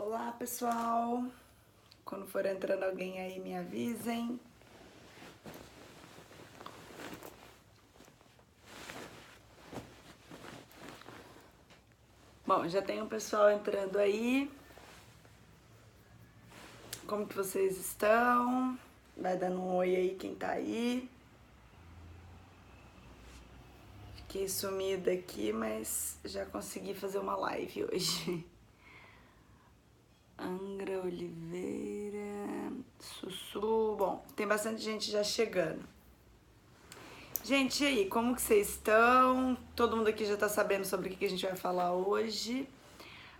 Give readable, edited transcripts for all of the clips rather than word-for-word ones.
Olá, pessoal! Quando for entrando alguém aí, me avisem. Bom, já tem um pessoal entrando aí. Como que vocês estão? Vai dando um oi aí quem tá aí. Fiquei sumida aqui, mas já consegui fazer uma live hoje. Angra Oliveira, Sussu. Bom, tem bastante gente já chegando. Gente, e aí, como que vocês estão? Todo mundo aqui já tá sabendo sobre o que a gente vai falar hoje.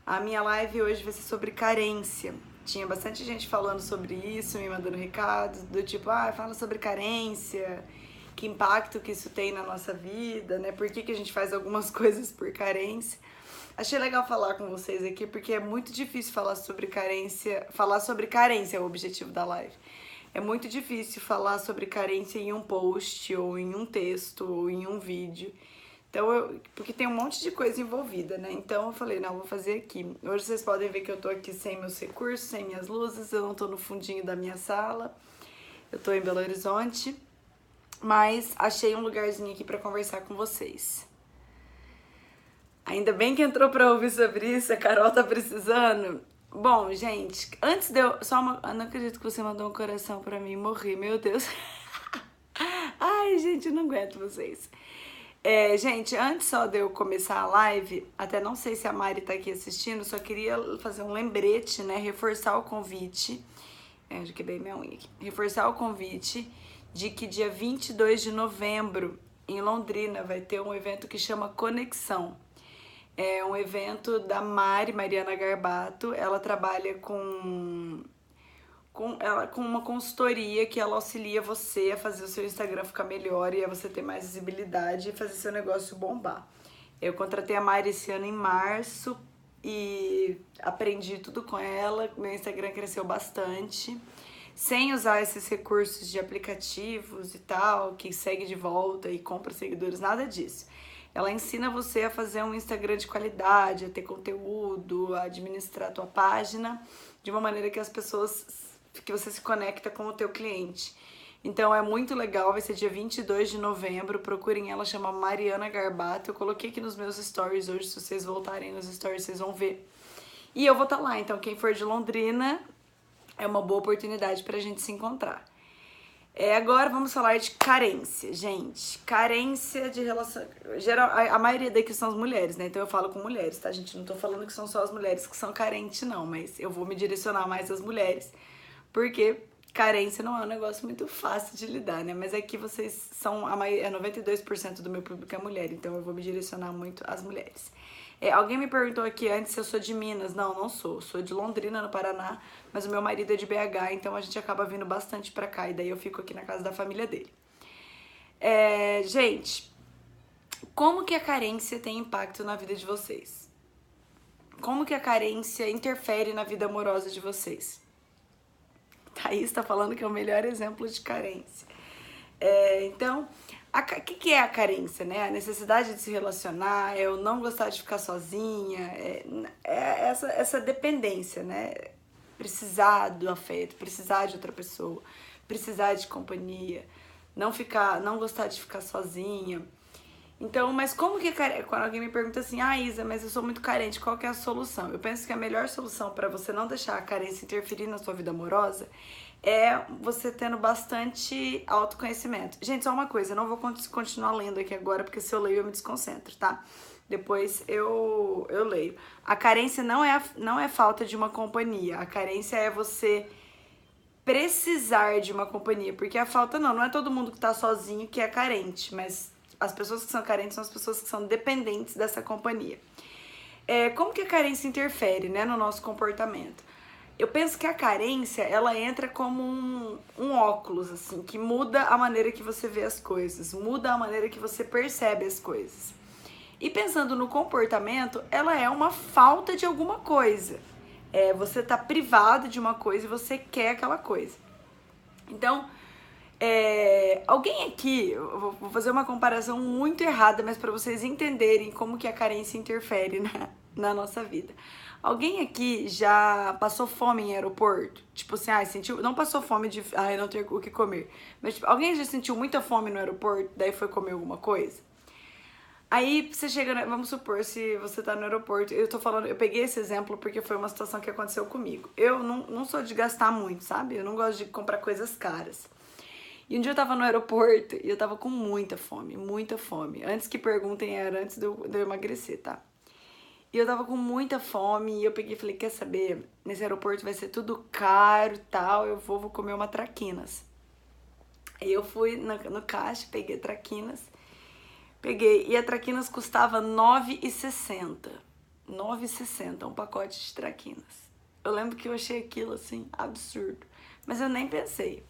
A minha live hoje vai ser sobre carência. Tinha bastante gente falando sobre isso, me mandando recados, do tipo, fala sobre carência, que impacto que isso tem na nossa vida, né? Por que a gente faz algumas coisas por carência. Achei legal falar com vocês aqui, porque é muito difícil falar sobre carência. Falar sobre carência é o objetivo da live. É muito difícil falar sobre carência em um post, ou em um texto, ou em um vídeo. Então, porque tem um monte de coisa envolvida, né? Então eu falei, não, vou fazer aqui. Hoje vocês podem ver que eu tô aqui sem meus recursos, sem minhas luzes, eu não tô no fundinho da minha sala. Eu tô em Belo Horizonte, mas achei um lugarzinho aqui pra conversar com vocês. Ainda bem que entrou pra ouvir sobre isso, a Carol tá precisando. Bom, gente, antes de eu... Eu não acredito que você mandou um coração pra mim morrer, meu Deus. Ai, gente, eu não aguento vocês. Gente, antes só de eu começar a live, até não sei se a Mari tá aqui assistindo, só queria fazer um lembrete, né? Reforçar o convite. Eu já quebrei minha unha aqui. Reforçar o convite de que dia 22 de novembro, em Londrina, vai ter um evento que chama Conexão. É um evento da Mariana Garbato. Ela trabalha com uma consultoria que ela auxilia você a fazer o seu Instagram ficar melhor e a você ter mais visibilidade e fazer seu negócio bombar. Eu contratei a Mari esse ano em março e aprendi tudo com ela. Meu Instagram cresceu bastante, sem usar esses recursos de aplicativos e tal, que segue de volta e compra seguidores, nada disso. Ela ensina você a fazer um Instagram de qualidade, a ter conteúdo, a administrar a tua página de uma maneira que você se conecta com o teu cliente. Então é muito legal, vai ser dia 22 de novembro, procurem ela, chama Mariana Garbato. Eu coloquei aqui nos meus stories hoje, se vocês voltarem nos stories vocês vão ver. E eu vou estar lá, então quem for de Londrina é uma boa oportunidade pra gente se encontrar. Agora vamos falar de carência, gente. Carência de relação... A maioria daqui são as mulheres, né? Então eu falo com mulheres, tá, gente? Não tô falando que são só as mulheres que são carentes, não. Mas eu vou me direcionar mais às mulheres. Porque carência não é um negócio muito fácil de lidar, né? Mas aqui vocês são... 92% do meu público é mulher. Então eu vou me direcionar muito às mulheres. Alguém me perguntou aqui antes se eu sou de Minas. Não, não sou. Sou de Londrina, no Paraná, mas o meu marido é de BH, então a gente acaba vindo bastante pra cá, e daí eu fico aqui na casa da família dele. Gente, como que a carência tem impacto na vida de vocês? Como que a carência interfere na vida amorosa de vocês? Thaís tá falando que é o melhor exemplo de carência. Então... O que é a carência, né? A necessidade de se relacionar, é o não gostar de ficar sozinha, essa dependência, né? Precisar do afeto, precisar de outra pessoa, precisar de companhia, não gostar de ficar sozinha. Então, mas como que quando alguém me pergunta assim, Isa, mas eu sou muito carente, qual que é a solução? Eu penso que a melhor solução para você não deixar a carência interferir na sua vida amorosa é você tendo bastante autoconhecimento. Gente, só uma coisa, eu não vou continuar lendo aqui agora, porque se eu leio eu me desconcentro, tá? Depois eu leio. A carência não é falta de uma companhia, a carência é você precisar de uma companhia, porque a falta não é todo mundo que tá sozinho que é carente, mas as pessoas que são carentes são as pessoas que são dependentes dessa companhia. Como que a carência interfere, né, no nosso comportamento? Eu penso que a carência, ela entra como um óculos, assim, que muda a maneira que você vê as coisas, muda a maneira que você percebe as coisas. E pensando no comportamento, ela é uma falta de alguma coisa. Você tá privado de uma coisa e você quer aquela coisa. Então, alguém aqui, eu vou fazer uma comparação muito errada, mas para vocês entenderem como que a carência interfere, né, na nossa vida. Alguém aqui já passou fome em aeroporto? Tipo assim, sentiu, não passou fome de, não ter o que comer. Mas tipo, alguém já sentiu muita fome no aeroporto, daí foi comer alguma coisa? Aí você chega, vamos supor, se você tá no aeroporto, eu peguei esse exemplo porque foi uma situação que aconteceu comigo. Eu não sou de gastar muito, sabe? Eu não gosto de comprar coisas caras. E um dia eu tava no aeroporto e eu tava com muita fome, muita fome. Antes que perguntem, era antes de eu emagrecer, tá? E eu tava com muita fome e eu peguei e falei, quer saber? Nesse aeroporto vai ser tudo caro e tal, eu vou comer uma traquinas. Aí eu fui no caixa, peguei traquinas. E a traquinas custava R$ 9,60. R$ 9,60 um pacote de traquinas. Eu lembro que eu achei aquilo assim, absurdo. Mas eu nem pensei.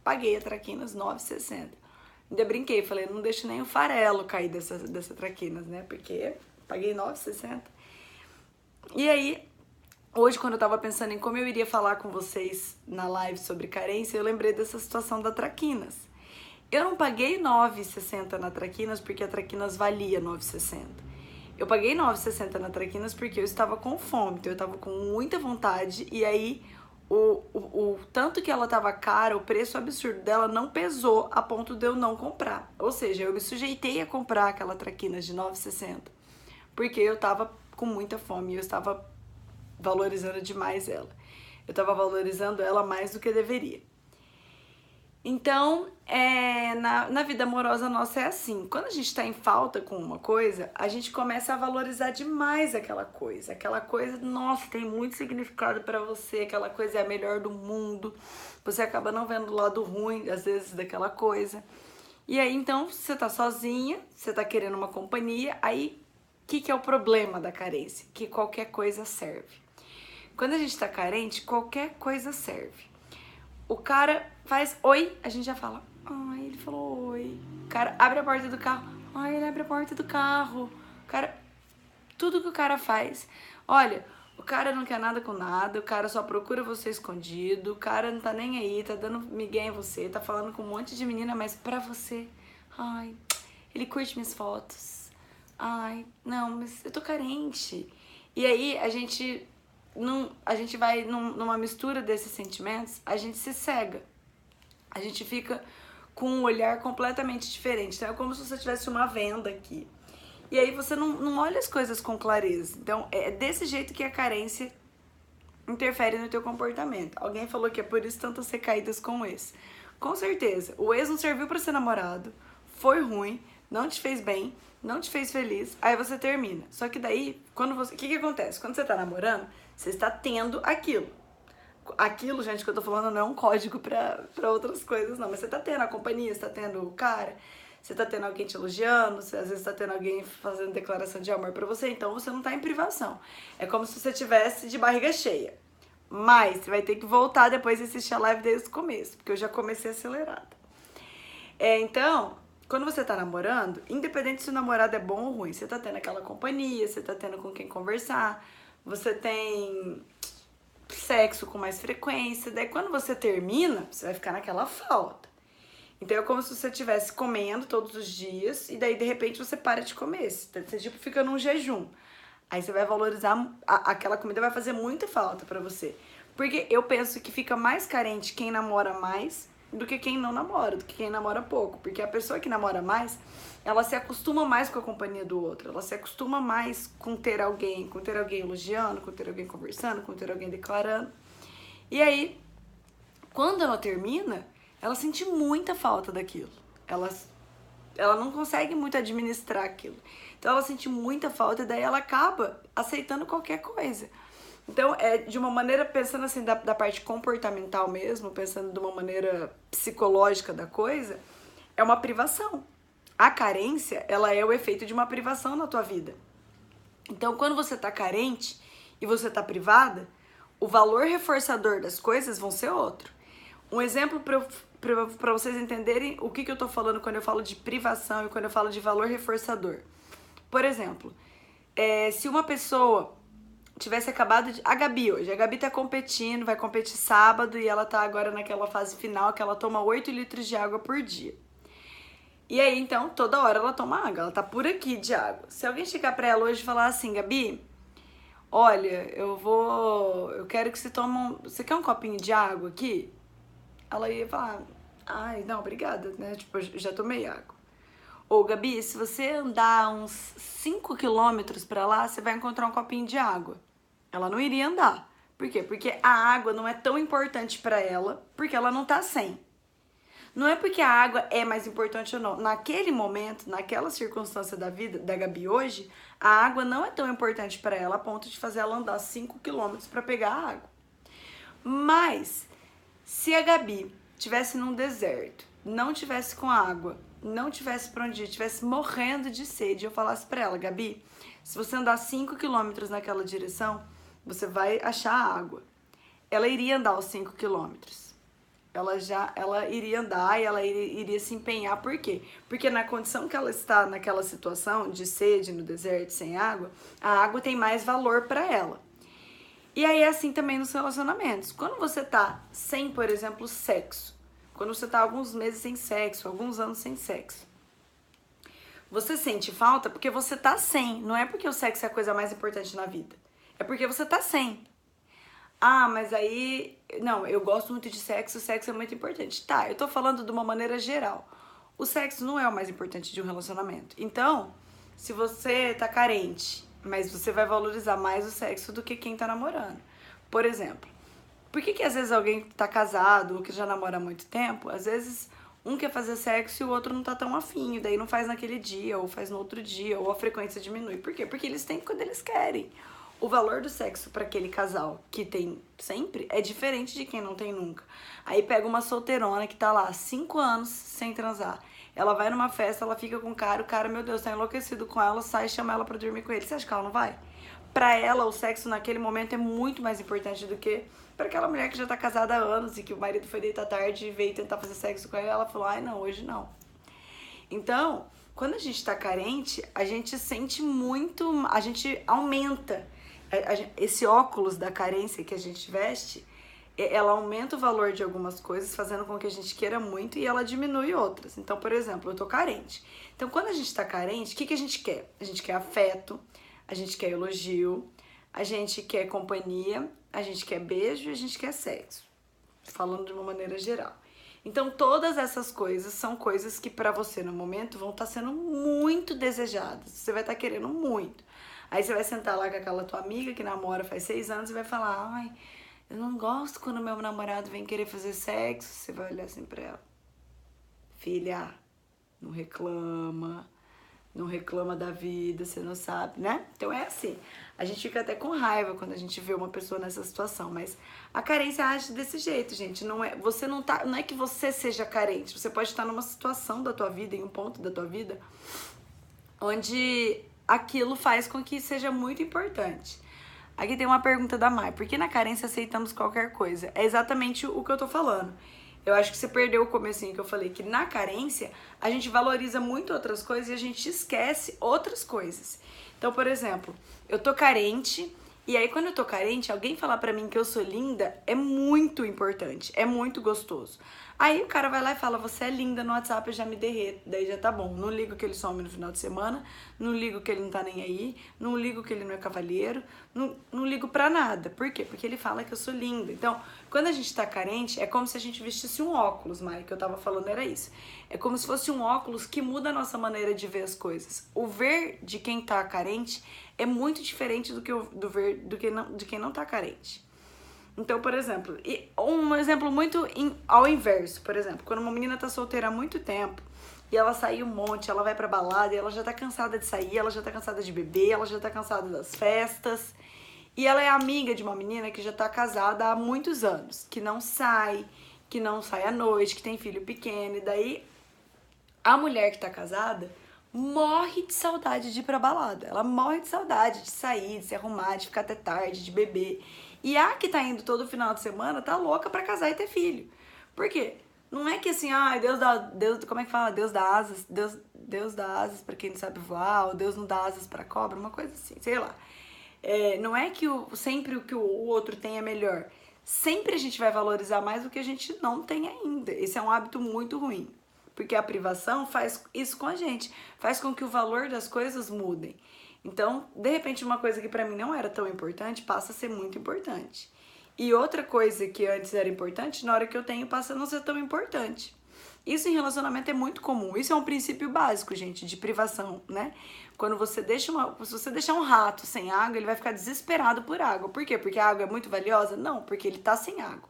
Paguei a traquinas R$ 9,60. Ainda brinquei, falei, não deixo nem o farelo cair dessa traquinas, né? Porque paguei R$ 9,60. E aí, hoje quando eu tava pensando em como eu iria falar com vocês na live sobre carência, eu lembrei dessa situação da traquinas. Eu não paguei R$ 9,60 na traquinas porque a traquinas valia R$ 9,60. Eu paguei R$ 9,60 na traquinas porque eu estava com fome, então eu estava com muita vontade e aí o tanto que ela estava cara, o preço absurdo dela não pesou a ponto de eu não comprar. Ou seja, eu me sujeitei a comprar aquela traquinas de R$ 9,60 porque eu estava com muita fome e eu estava valorizando demais ela. Eu estava valorizando ela mais do que deveria. Então, na vida amorosa nossa é assim, quando a gente tá em falta com uma coisa, a gente começa a valorizar demais aquela coisa, nossa, tem muito significado pra você, aquela coisa é a melhor do mundo, você acaba não vendo o lado ruim, às vezes, daquela coisa. E aí, então, você tá sozinha, você tá querendo uma companhia, aí, o que é o problema da carência? Que qualquer coisa serve. Quando a gente tá carente, qualquer coisa serve. O cara faz oi, a gente já fala, ai, ele falou oi. O cara abre a porta do carro, ai, ele abre a porta do carro. O cara, tudo que o cara faz, olha, o cara não quer nada com nada, o cara só procura você escondido, o cara não tá nem aí, tá dando migué em você, tá falando com um monte de menina, mas pra você, ai, ele curte minhas fotos, ai, não, mas eu tô carente. E aí a gente vai numa mistura desses sentimentos, a gente se cega. A gente fica com um olhar completamente diferente. Então é como se você tivesse uma venda aqui. E aí você não olha as coisas com clareza. Então é desse jeito que a carência interfere no teu comportamento. Alguém falou que é por isso tantas recaídas com o ex. Com certeza, o ex não serviu pra ser namorado, foi ruim, não te fez bem, não te fez feliz, aí você termina. Só que daí, o que acontece? Quando você tá namorando, você está tendo aquilo. Aquilo, gente, que eu tô falando não é um código pra outras coisas, não. Mas você tá tendo a companhia, você tá tendo o cara, você tá tendo alguém te elogiando, você, às vezes tá tendo alguém fazendo declaração de amor pra você, então você não tá em privação. É como se você tivesse de barriga cheia. Mas você vai ter que voltar depois e assistir a live desde o começo, porque eu já comecei acelerada. Então, quando você tá namorando, independente se o namorado é bom ou ruim, você tá tendo aquela companhia, você tá tendo com quem conversar, você tem sexo com mais frequência, daí quando você termina, você vai ficar naquela falta. Então é como se você estivesse comendo todos os dias e daí de repente você para de comer, você tipo fica num jejum. Aí você vai valorizar, aquela comida vai fazer muita falta pra você. Porque eu penso que fica mais carente quem namora mais do que quem não namora, do que quem namora pouco. Porque a pessoa que namora mais, ela se acostuma mais com a companhia do outro, ela se acostuma mais com ter alguém elogiando, com ter alguém conversando, com ter alguém declarando. E aí, quando ela termina, ela sente muita falta daquilo. Ela não consegue muito administrar aquilo. Então ela sente muita falta e daí ela acaba aceitando qualquer coisa. Então, de uma maneira, pensando assim, da parte comportamental mesmo, pensando de uma maneira psicológica da coisa, é uma privação. A carência, ela é o efeito de uma privação na tua vida. Então, quando você tá carente e você tá privada, o valor reforçador das coisas vão ser outro. Um exemplo para vocês entenderem o que eu tô falando quando eu falo de privação e quando eu falo de valor reforçador. Por exemplo, se uma pessoa tivesse acabado de... A Gabi tá competindo, vai competir sábado e ela tá agora naquela fase final que ela toma 8 litros de água por dia. E aí, então, toda hora ela toma água, ela tá por aqui de água. Se alguém chegar pra ela hoje e falar assim, Gabi, olha, eu quero que você tome você quer um copinho de água aqui? Ela ia falar, ai, não, obrigada, né? Tipo, eu já tomei água. Ô, Gabi, se você andar uns 5 quilômetros pra lá, você vai encontrar um copinho de água. Ela não iria andar. Por quê? Porque a água não é tão importante pra ela, porque ela não tá sem. Não é porque a água é mais importante ou não. Naquele momento, naquela circunstância da vida da Gabi hoje, a água não é tão importante pra ela a ponto de fazer ela andar 5 quilômetros pra pegar a água. Mas, se a Gabi tivesse num deserto, não tivesse com água, não tivesse pra onde ir, tivesse morrendo de sede, eu falasse pra ela, Gabi, se você andar 5 quilômetros naquela direção, você vai achar água. Ela iria andar os 5 quilômetros. Ela iria andar e ela iria se empenhar. Por quê? Porque na condição que ela está naquela situação de sede no deserto, sem água, a água tem mais valor para ela. E aí é assim também nos relacionamentos. Quando você tá sem, por exemplo, sexo, quando você tá alguns meses sem sexo, alguns anos sem sexo, você sente falta porque você tá sem. Não é porque o sexo é a coisa mais importante na vida. É porque você tá sem. Ah, mas aí... Não, eu gosto muito de sexo, o sexo é muito importante. Tá, eu tô falando de uma maneira geral. O sexo não é o mais importante de um relacionamento. Então, se você tá carente, mas você vai valorizar mais o sexo do que quem tá namorando. Por exemplo, por que às vezes alguém que tá casado ou que já namora há muito tempo, às vezes um quer fazer sexo e o outro não tá tão afim, daí não faz naquele dia, ou faz no outro dia, ou a frequência diminui. Por quê? Porque eles têm quando eles querem. O valor do sexo para aquele casal que tem sempre é diferente de quem não tem nunca. Aí pega uma solteirona que tá lá 5 anos sem transar. Ela vai numa festa, ela fica com o cara, meu Deus, tá enlouquecido com ela, sai e chama ela pra dormir com ele. Você acha que ela não vai? Pra ela, o sexo naquele momento é muito mais importante do que pra aquela mulher que já tá casada há anos e que o marido foi deitar tarde e veio tentar fazer sexo com ela. Ela falou, ai não, hoje não. Então, quando a gente tá carente, a gente sente muito, a gente aumenta esse óculos da carência que a gente veste, ela aumenta o valor de algumas coisas, fazendo com que a gente queira muito, e ela diminui outras. Então, por exemplo, eu tô carente. Então, quando a gente tá carente, o que a gente quer? A gente quer afeto, a gente quer elogio, a gente quer companhia, a gente quer beijo e a gente quer sexo. Falando de uma maneira geral. Então, todas essas coisas são coisas que pra você, no momento, vão estar sendo muito desejadas. Você vai estar querendo muito. Aí você vai sentar lá com aquela tua amiga que namora faz 6 anos e vai falar, ai, eu não gosto quando meu namorado vem querer fazer sexo. Você vai olhar assim pra ela. Filha, não reclama da vida, você não sabe, né? Então é assim, a gente fica até com raiva quando a gente vê uma pessoa nessa situação, mas a carência age desse jeito, gente, não é que você seja carente, você pode estar numa situação da tua vida, em um ponto da tua vida, onde aquilo faz com que seja muito importante. Aqui tem uma pergunta da Mai, por que na carência aceitamos qualquer coisa? É exatamente o que eu tô falando. Eu acho que você perdeu o comecinho que eu falei, que na carência a gente valoriza muito outras coisas e a gente esquece outras coisas. Então, por exemplo, eu tô carente, e aí quando eu tô carente, alguém falar pra mim que eu sou linda é muito importante, é muito gostoso. Aí o cara vai lá e fala, você é linda no WhatsApp, eu já me derreto, daí já tá bom. Não ligo que ele some no final de semana, não ligo que ele não tá nem aí, não ligo que ele não é cavalheiro, não ligo pra nada. Por quê? Porque ele fala que eu sou linda. Então, quando a gente tá carente, é como se a gente vestisse um óculos, Mari, que eu tava falando era isso. É como se fosse um óculos que muda a nossa maneira de ver as coisas. O ver de quem tá carente é muito diferente do que de quem não tá carente. Então, por exemplo, um exemplo muito ao inverso, por exemplo, quando uma menina tá solteira há muito tempo e ela sai um monte, ela vai pra balada e ela já tá cansada de sair, ela já tá cansada de beber, ela já tá cansada das festas, e ela é amiga de uma menina que já tá casada há muitos anos, que não sai à noite, que tem filho pequeno, e daí a mulher que tá casada morre de saudade de ir pra balada, ela morre de saudade de sair, de se arrumar, de ficar até tarde, de beber. E a que tá indo todo final de semana tá louca pra casar e ter filho. Por quê? Não é que assim, como é que fala? Deus dá asas, Deus dá asas pra quem não sabe voar, ou Deus não dá asas pra cobra, uma coisa assim, sei lá. Não é que sempre o que o outro tem é melhor. Sempre a gente vai valorizar mais o que a gente não tem ainda. Esse é um hábito muito ruim. Porque a privação faz isso com a gente, faz com que o valor das coisas mudem. Então, de repente, uma coisa que pra mim não era tão importante passa a ser muito importante. E outra coisa que antes era importante, na hora que eu tenho, passa a não ser tão importante. Isso em relacionamento é muito comum. Isso é um princípio básico, gente, de privação, né? Quando você deixa se você deixar um rato sem água, ele vai ficar desesperado por água. Por quê? Porque a água é muito valiosa? Não, porque ele tá sem água.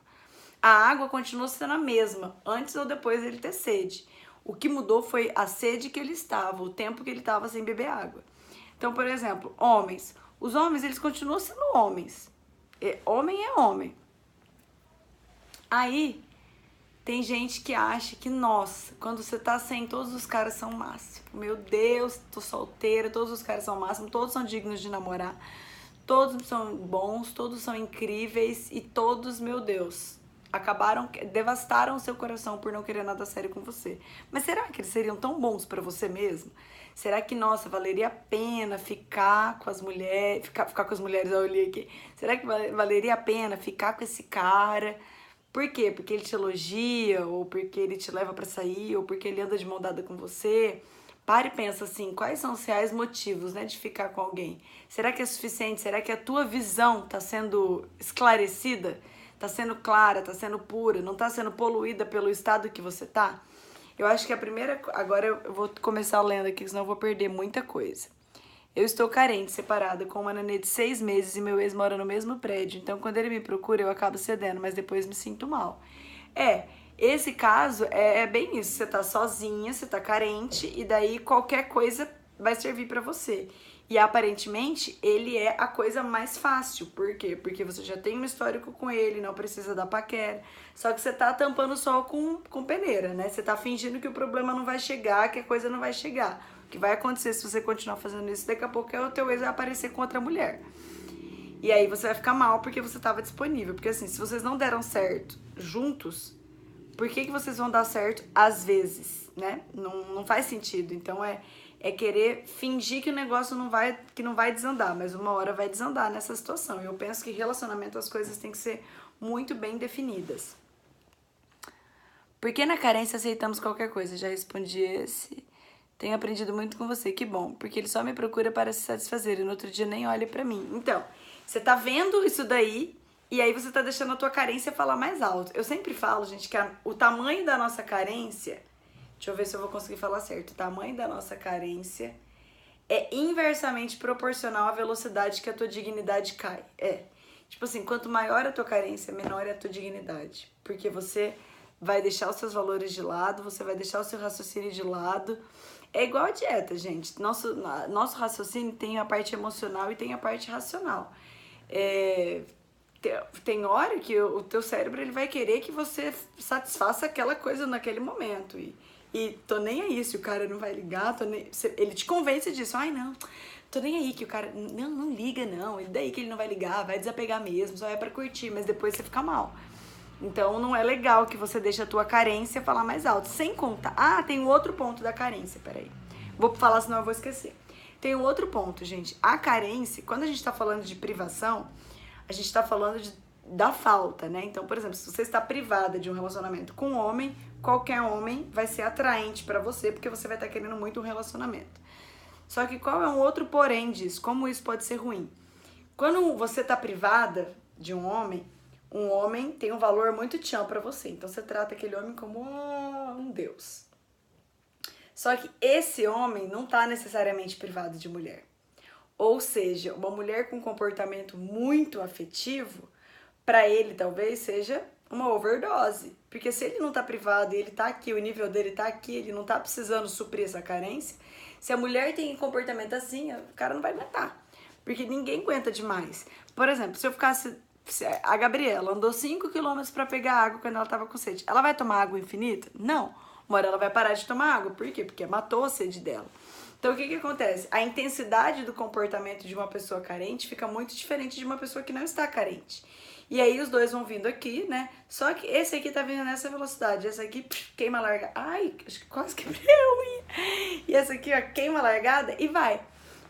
A água continua sendo a mesma, antes ou depois dele ter sede. O que mudou foi a sede que ele estava, o tempo que ele estava sem beber água. Então, por exemplo, homens. Os homens, eles continuam sendo homens. Homem é homem. Aí, tem gente que acha que, nossa, quando você tá sem, todos os caras são máximo. Meu Deus, tô solteira, todos os caras são máximo, todos são dignos de namorar. Todos são bons, todos são incríveis e todos, meu Deus, devastaram o seu coração por não querer nada sério com você. Mas será que eles seriam tão bons pra você mesmo? Será que, nossa, valeria a pena ficar com as mulheres, ficar com as mulheres, eu olhei aqui. Será que valeria a pena ficar com esse cara? Por quê? Porque ele te elogia, ou porque ele te leva pra sair, ou porque ele anda de mão dada com você? Para e pensa assim, quais são os reais motivos, né, de ficar com alguém? Será que é suficiente? Será que a tua visão tá sendo esclarecida? Tá sendo clara, tá sendo pura, não tá sendo poluída pelo estado que você tá? Eu acho que a primeira... Agora eu vou começar lendo aqui, senão eu vou perder muita coisa. Eu estou carente, separada, com uma nenê de 6 meses e meu ex mora no mesmo prédio. Então, quando ele me procura, eu acabo cedendo, mas depois me sinto mal. Esse caso é bem isso. Você tá sozinha, você tá carente, e daí qualquer coisa vai servir pra você. E aparentemente, ele é a coisa mais fácil. Por quê? Porque você já tem um histórico com ele, não precisa dar paquera. Só que você tá tampando o sol com peneira, né? Você tá fingindo que o problema não vai chegar, que a coisa não vai chegar. O que vai acontecer se você continuar fazendo isso, daqui a pouco o teu ex vai aparecer com outra mulher. E aí você vai ficar mal porque você tava disponível. Porque assim, se vocês não deram certo juntos, por que vocês vão dar certo às vezes, né? Não faz sentido. Então é querer fingir que o negócio não vai desandar, mas uma hora vai desandar nessa situação. Eu penso que relacionamento, as coisas têm que ser muito bem definidas. Por que na carência aceitamos qualquer coisa? Já respondi esse. Tenho aprendido muito com você, que bom. Porque ele só me procura para se satisfazer e no outro dia nem olha pra mim. Então, você tá vendo isso daí e aí você tá deixando a tua carência falar mais alto. Eu sempre falo, gente, que o tamanho da nossa carência... Deixa eu ver se eu vou conseguir falar certo. O tamanho da nossa carência é inversamente proporcional à velocidade que a tua dignidade cai. Tipo assim, quanto maior a tua carência, menor é a tua dignidade. Porque você vai deixar os seus valores de lado, você vai deixar o seu raciocínio de lado. É igual a dieta, gente. Nosso raciocínio tem a parte emocional e tem a parte racional. Tem hora que o teu cérebro ele vai querer que você satisfaça aquela coisa naquele momento. E tô nem aí se o cara não vai ligar, ele te convence disso. Ai, não, tô nem aí que o cara... Não liga, não. E daí que ele não vai ligar, vai desapegar mesmo, só é pra curtir, mas depois você fica mal. Então não é legal que você deixe a tua carência falar mais alto. Sem contar... Ah, tem um outro ponto da carência, peraí. Vou falar, senão eu vou esquecer. Tem um outro ponto, gente. A carência, quando a gente tá falando de privação, a gente tá falando da falta, né? Então, por exemplo, se você está privada de um relacionamento com um homem, qualquer homem vai ser atraente pra você, porque você vai estar querendo muito um relacionamento. Só que qual é um outro porém disso? Como isso pode ser ruim? Quando você tá privada de um homem tem um valor muito tchan pra você. Então você trata aquele homem como um deus. Só que esse homem não tá necessariamente privado de mulher. Ou seja, uma mulher com comportamento muito afetivo, pra ele talvez seja uma overdose. Porque se ele não tá privado e ele tá aqui, o nível dele tá aqui, ele não tá precisando suprir essa carência, se a mulher tem comportamento assim, o cara não vai aguentar. Porque ninguém aguenta demais. Por exemplo, se eu ficasse... A Gabriela andou 5 km pra pegar água quando ela tava com sede. Ela vai tomar água infinita? Não. Uma hora ela vai parar de tomar água. Por quê? Porque matou a sede dela. Então, o que acontece? A intensidade do comportamento de uma pessoa carente fica muito diferente de uma pessoa que não está carente. E aí, os dois vão vindo aqui, né? Só que esse aqui tá vindo nessa velocidade. Esse aqui, queima a largada. Ai, acho que quase quebrei a unha. E essa aqui, ó, queima a largada e vai.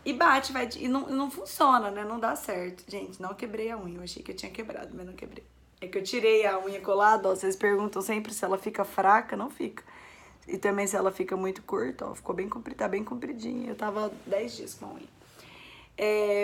E bate, vai. E não funciona, né? Não dá certo. Gente, não quebrei a unha. Eu achei que eu tinha quebrado, mas não quebrei. É que eu tirei a unha colada, ó. Vocês perguntam sempre se ela fica fraca. Não fica. E também se ela fica muito curta, ó, ficou bem comprida, tá bem compridinha. Eu tava 10 dias com a unha.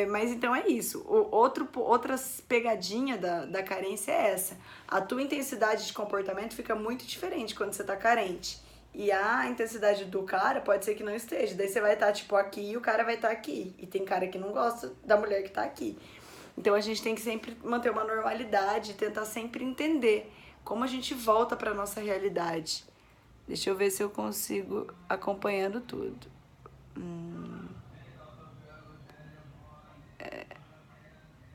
Mas então é isso. Outras pegadinha da carência é essa. A tua intensidade de comportamento fica muito diferente quando você tá carente. E a intensidade do cara pode ser que não esteja. Daí você vai estar, tipo, aqui e o cara vai estar aqui. E tem cara que não gosta da mulher que tá aqui. Então a gente tem que sempre manter uma normalidade, tentar sempre entender como a gente volta pra nossa realidade. Deixa eu ver se eu consigo acompanhando tudo.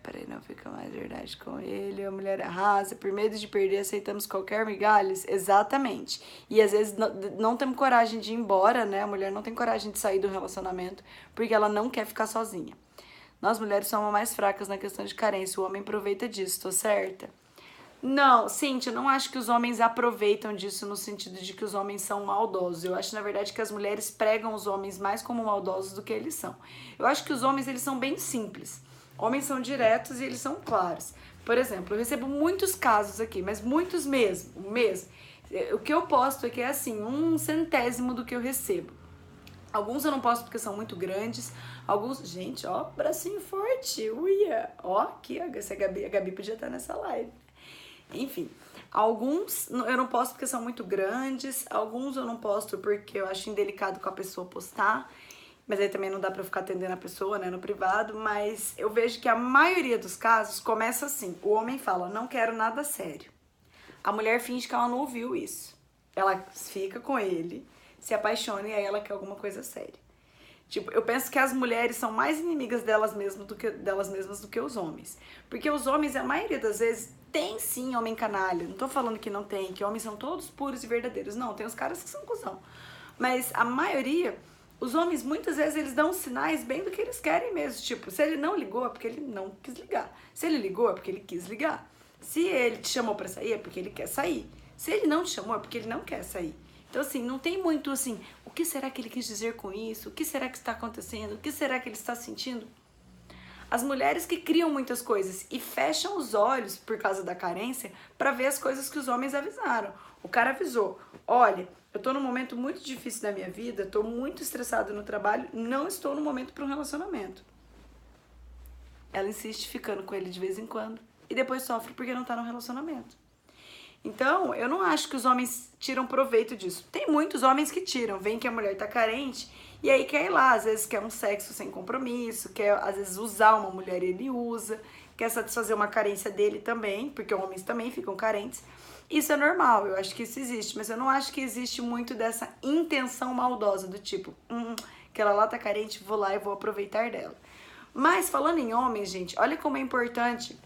Peraí, não fica mais verdade com ele. A mulher arrasa, por medo de perder, aceitamos qualquer migalhas. Exatamente. E às vezes não temos coragem de ir embora, né? A mulher não tem coragem de sair do relacionamento porque ela não quer ficar sozinha. Nós mulheres somos mais fracas na questão de carência. O homem aproveita disso, tô certa? Não, Cíntia, eu não acho que os homens aproveitam disso no sentido de que os homens são maldosos. Eu acho, na verdade, que as mulheres pregam os homens mais como maldosos do que eles são. Eu acho que os homens, eles são bem simples. Homens são diretos e eles são claros. Por exemplo, eu recebo muitos casos aqui, mas muitos mesmo. O que eu posto aqui é assim, 1/100º do que eu recebo. Alguns eu não posto porque são muito grandes. Alguns, gente, ó, bracinho forte, uia. Ó, aqui, essa a Gabi podia estar nessa live. Enfim, alguns eu não posto porque são muito grandes. Alguns eu não posto porque eu acho indelicado com a pessoa postar. Mas aí também não dá pra eu ficar atendendo a pessoa, né, no privado. Mas eu vejo que a maioria dos casos começa assim. O homem fala, não quero nada sério. A mulher finge que ela não ouviu isso. Ela fica com ele, se apaixona e aí ela quer alguma coisa séria. Tipo, eu penso que as mulheres são mais inimigas delas mesmas do que os homens. Porque os homens, a maioria das vezes, tem sim homem canalha. Não tô falando que não tem, que homens são todos puros e verdadeiros. Não, tem os caras que são cuzão. Mas a maioria, os homens, muitas vezes, eles dão sinais bem do que eles querem mesmo. Tipo, se ele não ligou, é porque ele não quis ligar. Se ele ligou, é porque ele quis ligar. Se ele te chamou pra sair, é porque ele quer sair. Se ele não te chamou, é porque ele não quer sair. Então, assim, não tem muito, assim, o que será que ele quis dizer com isso? O que será que está acontecendo? O que será que ele está sentindo? As mulheres que criam muitas coisas e fecham os olhos por causa da carência pra ver as coisas que os homens avisaram. O cara avisou, olha, eu tô num momento muito difícil da minha vida, tô muito estressado no trabalho, não estou no momento para um relacionamento. Ela insiste ficando com ele de vez em quando e depois sofre porque não tá no relacionamento. Então, eu não acho que os homens tiram proveito disso. Tem muitos homens que tiram, veem que a mulher tá carente e aí quer ir lá, às vezes quer um sexo sem compromisso, quer às vezes usar uma mulher e ele usa, quer satisfazer uma carência dele também, porque homens também ficam carentes. Isso é normal, eu acho que isso existe, mas eu não acho que existe muito dessa intenção maldosa do tipo, aquela lá tá carente, vou lá e vou aproveitar dela. Mas falando em homens, gente, olha como é importante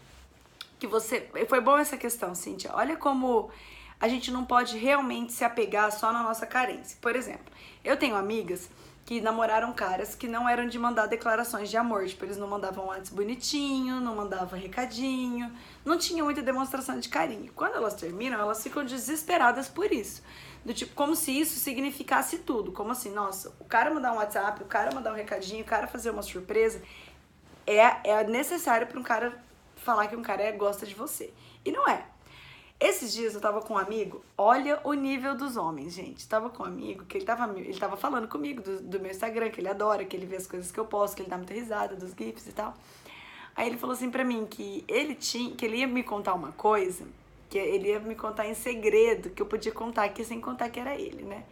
que você... Foi bom essa questão, Cíntia. Olha como a gente não pode realmente se apegar só na nossa carência. Por exemplo, eu tenho amigas que namoraram caras que não eram de mandar declarações de amor. Tipo, eles não mandavam WhatsApp bonitinho, não mandavam recadinho, não tinha muita demonstração de carinho. Quando elas terminam, elas ficam desesperadas por isso. Do tipo, como se isso significasse tudo. Como assim, nossa, o cara mandar um WhatsApp, o cara mandar um recadinho, o cara fazer uma surpresa, é necessário para um cara falar que um cara gosta de você. E não é. Esses dias eu tava com um amigo, olha o nível dos homens, gente. Tava com um amigo que ele tava falando comigo do meu Instagram, que ele adora, que ele vê as coisas que eu posto, que ele dá muita risada dos gifs e tal. Aí ele falou assim pra mim que ele ia me contar uma coisa, que ele ia me contar em segredo, que eu podia contar aqui sem contar que era ele, né?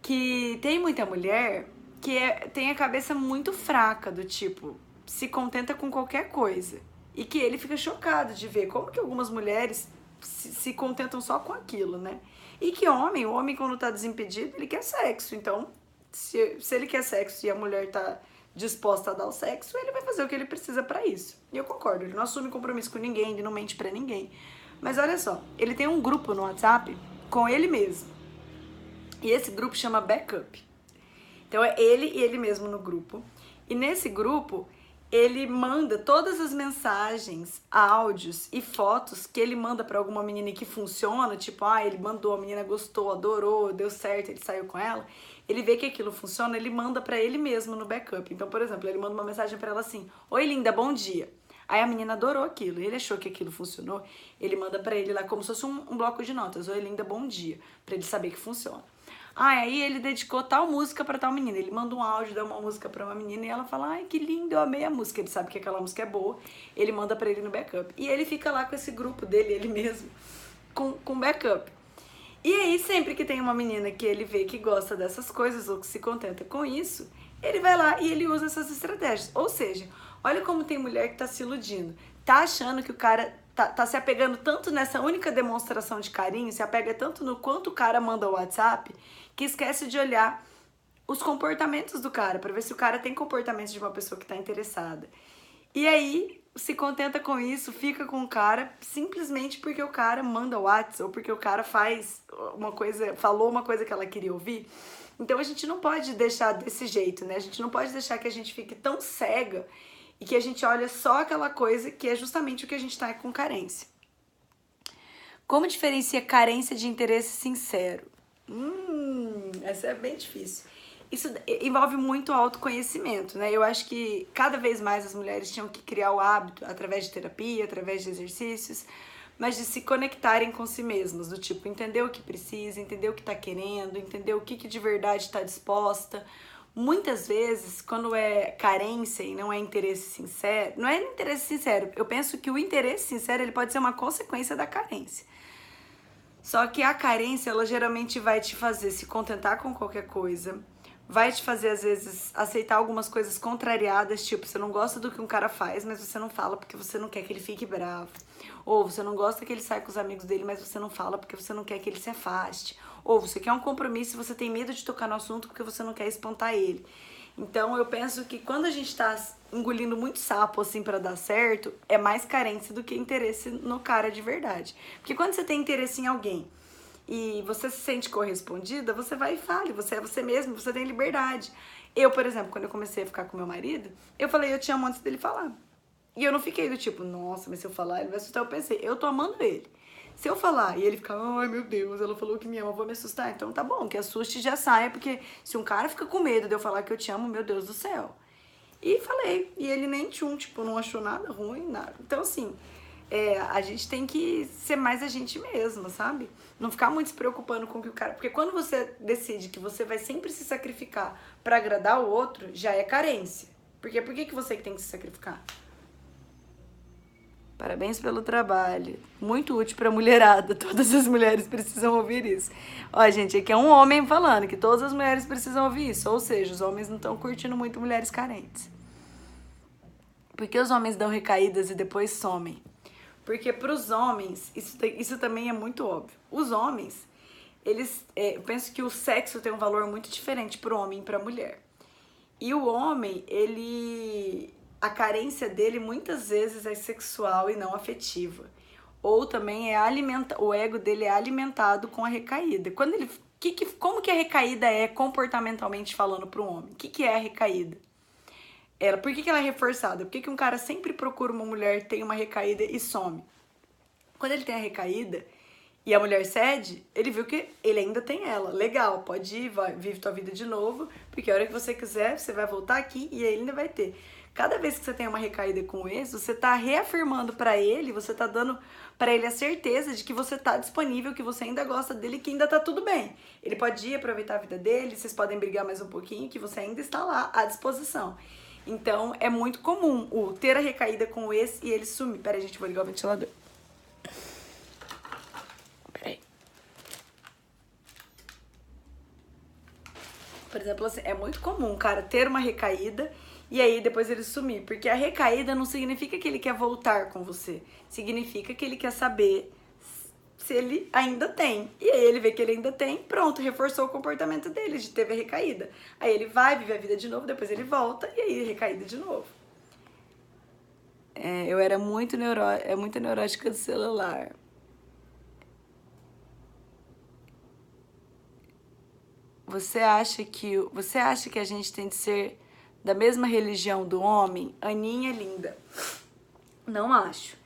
Que tem muita mulher que tem a cabeça muito fraca, do tipo, se contenta com qualquer coisa. E que ele fica chocado de ver como que algumas mulheres se contentam só com aquilo, né? E que o homem quando tá desimpedido, ele quer sexo. Então, se ele quer sexo e a mulher tá disposta a dar o sexo, ele vai fazer o que ele precisa pra isso. E eu concordo, ele não assume compromisso com ninguém, ele não mente pra ninguém. Mas olha só, ele tem um grupo no WhatsApp com ele mesmo. E esse grupo chama Backup. Então é ele e ele mesmo no grupo. E nesse grupo, ele manda todas as mensagens, áudios e fotos que ele manda pra alguma menina que funciona, tipo, ele mandou, a menina gostou, adorou, deu certo, ele saiu com ela. Ele vê que aquilo funciona, ele manda pra ele mesmo no backup. Então, por exemplo, ele manda uma mensagem pra ela assim, oi linda, bom dia. Aí a menina adorou aquilo, ele achou que aquilo funcionou, ele manda pra ele lá como se fosse um bloco de notas, oi linda, bom dia, pra ele saber que funciona. Aí ele dedicou tal música pra tal menina. Ele manda um áudio, dá uma música pra uma menina e ela fala, ai, que lindo, eu amei a música. Ele sabe que aquela música é boa, ele manda pra ele no backup. E ele fica lá com esse grupo dele, ele mesmo, com backup. E aí, sempre que tem uma menina que ele vê que gosta dessas coisas ou que se contenta com isso, ele vai lá e ele usa essas estratégias. Ou seja, olha como tem mulher que tá se iludindo. Tá achando que o cara tá se apegando tanto nessa única demonstração de carinho, se apega tanto no quanto o cara manda o WhatsApp, que esquece de olhar os comportamentos do cara, pra ver se o cara tem comportamentos de uma pessoa que tá interessada. E aí, se contenta com isso, fica com o cara simplesmente porque o cara manda o WhatsApp ou porque o cara faz uma coisa, falou uma coisa que ela queria ouvir. Então a gente não pode deixar desse jeito, né? A gente não pode deixar que a gente fique tão cega e que a gente olha só aquela coisa que é justamente o que a gente tá com carência. Como diferencia carência de interesse sincero? Essa é bem difícil. Isso envolve muito autoconhecimento, né? Eu acho que cada vez mais as mulheres tinham que criar o hábito, através de terapia, através de exercícios, mas de se conectarem com si mesmas, do tipo, entender o que precisa, entender o que tá querendo, entender o que de verdade tá disposta. Muitas vezes, quando é carência e não é interesse sincero, não é interesse sincero, eu penso que o interesse sincero ele pode ser uma consequência da carência. Só que a carência, ela geralmente vai te fazer se contentar com qualquer coisa, vai te fazer, às vezes, aceitar algumas coisas contrariadas, tipo, você não gosta do que um cara faz, mas você não fala porque você não quer que ele fique bravo. Ou você não gosta que ele saia com os amigos dele, mas você não fala porque você não quer que ele se afaste. Ou você quer um compromisso e você tem medo de tocar no assunto porque você não quer espantar ele. Então, eu penso que quando a gente tá engolindo muito sapo, assim, pra dar certo, é mais carência do que interesse no cara de verdade. Porque quando você tem interesse em alguém e você se sente correspondida, você vai e fale, você é você mesmo, você tem liberdade. Eu, por exemplo, quando eu comecei a ficar com meu marido, eu falei, eu te amo antes dele falar. E eu não fiquei do tipo, nossa, mas se eu falar, ele vai assustar. Eu pensei, eu tô amando ele. Se eu falar e ele ficar, ai meu Deus, ela falou que me ama, eu vou me assustar. Então tá bom, que assuste e já saia, porque se um cara fica com medo de eu falar que eu te amo, meu Deus do céu. E falei, e ele nem tchum, tipo, não achou nada ruim, nada. Então assim, a gente tem que ser mais a gente mesma, sabe? Não ficar muito se preocupando com o que o cara... Porque quando você decide que você vai sempre se sacrificar pra agradar o outro, já é carência. Porque por que você que tem que se sacrificar? Parabéns pelo trabalho. Muito útil pra mulherada. Todas as mulheres precisam ouvir isso. Ó, gente, aqui é um homem falando que todas as mulheres precisam ouvir isso. Ou seja, os homens não estão curtindo muito mulheres carentes. Por que os homens dão recaídas e depois somem? Porque pros homens, isso também é muito óbvio. Os homens, eu penso que o sexo tem um valor muito diferente pro homem e pra mulher. E o homem, a carência dele muitas vezes é sexual e não afetiva. Ou também o ego dele é alimentado com a recaída. Como que a recaída é comportamentalmente falando para um homem? O que é a recaída? Por que ela é reforçada? Por que um cara sempre procura uma mulher, tem uma recaída e some? Quando ele tem a recaída e a mulher cede, ele viu que ele ainda tem ela. Legal, pode ir, vive tua vida de novo, porque a hora que você quiser, você vai voltar aqui e ele ainda vai ter. Cada vez que você tem uma recaída com isso, você tá reafirmando pra ele, você tá dando pra ele a certeza de que você tá disponível, que você ainda gosta dele, que ainda tá tudo bem. Ele pode ir aproveitar a vida dele, vocês podem brigar mais um pouquinho, que você ainda está lá à disposição. Então, é muito comum ter a recaída com o ex e ele sumir. Peraí, gente, vou ligar o ventilador. Peraí. Por exemplo, assim, é muito comum o cara ter uma recaída e aí depois ele sumir. Porque a recaída não significa que ele quer voltar com você. Significa que ele quer saber se ele ainda tem. E aí ele vê que ele ainda tem, pronto, reforçou o comportamento dele de teve a recaída. Aí ele vai, vive a vida de novo, depois ele volta e aí recaída de novo. Eu era muito neurótica do celular. Você acha que a gente tem de ser da mesma religião do homem? Aninha linda. Não acho.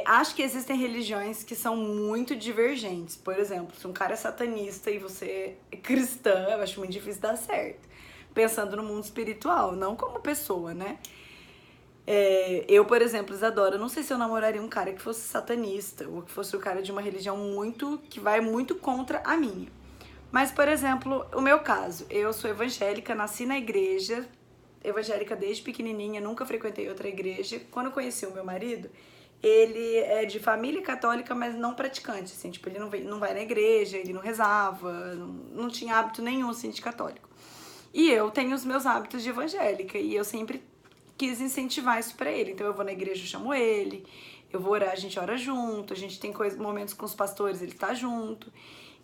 Acho que existem religiões que são muito divergentes. Por exemplo, se um cara é satanista e você é cristã, eu acho muito difícil dar certo. Pensando no mundo espiritual, não como pessoa, né? Eu, por exemplo, Isadora, não sei se eu namoraria um cara que fosse satanista ou que fosse um cara de uma religião que vai muito contra a minha. Mas, por exemplo, o meu caso, eu sou evangélica, nasci na igreja, evangélica desde pequenininha, nunca frequentei outra igreja. Quando eu conheci o meu marido, ele é de família católica, mas não praticante, assim, tipo, ele não vai na igreja, ele não rezava, não tinha hábito nenhum, assim, de católico. E eu tenho os meus hábitos de evangélica, e eu sempre quis incentivar isso pra ele. Então eu vou na igreja, eu chamo ele, eu vou orar, a gente ora junto, a gente tem momentos com os pastores, ele tá junto.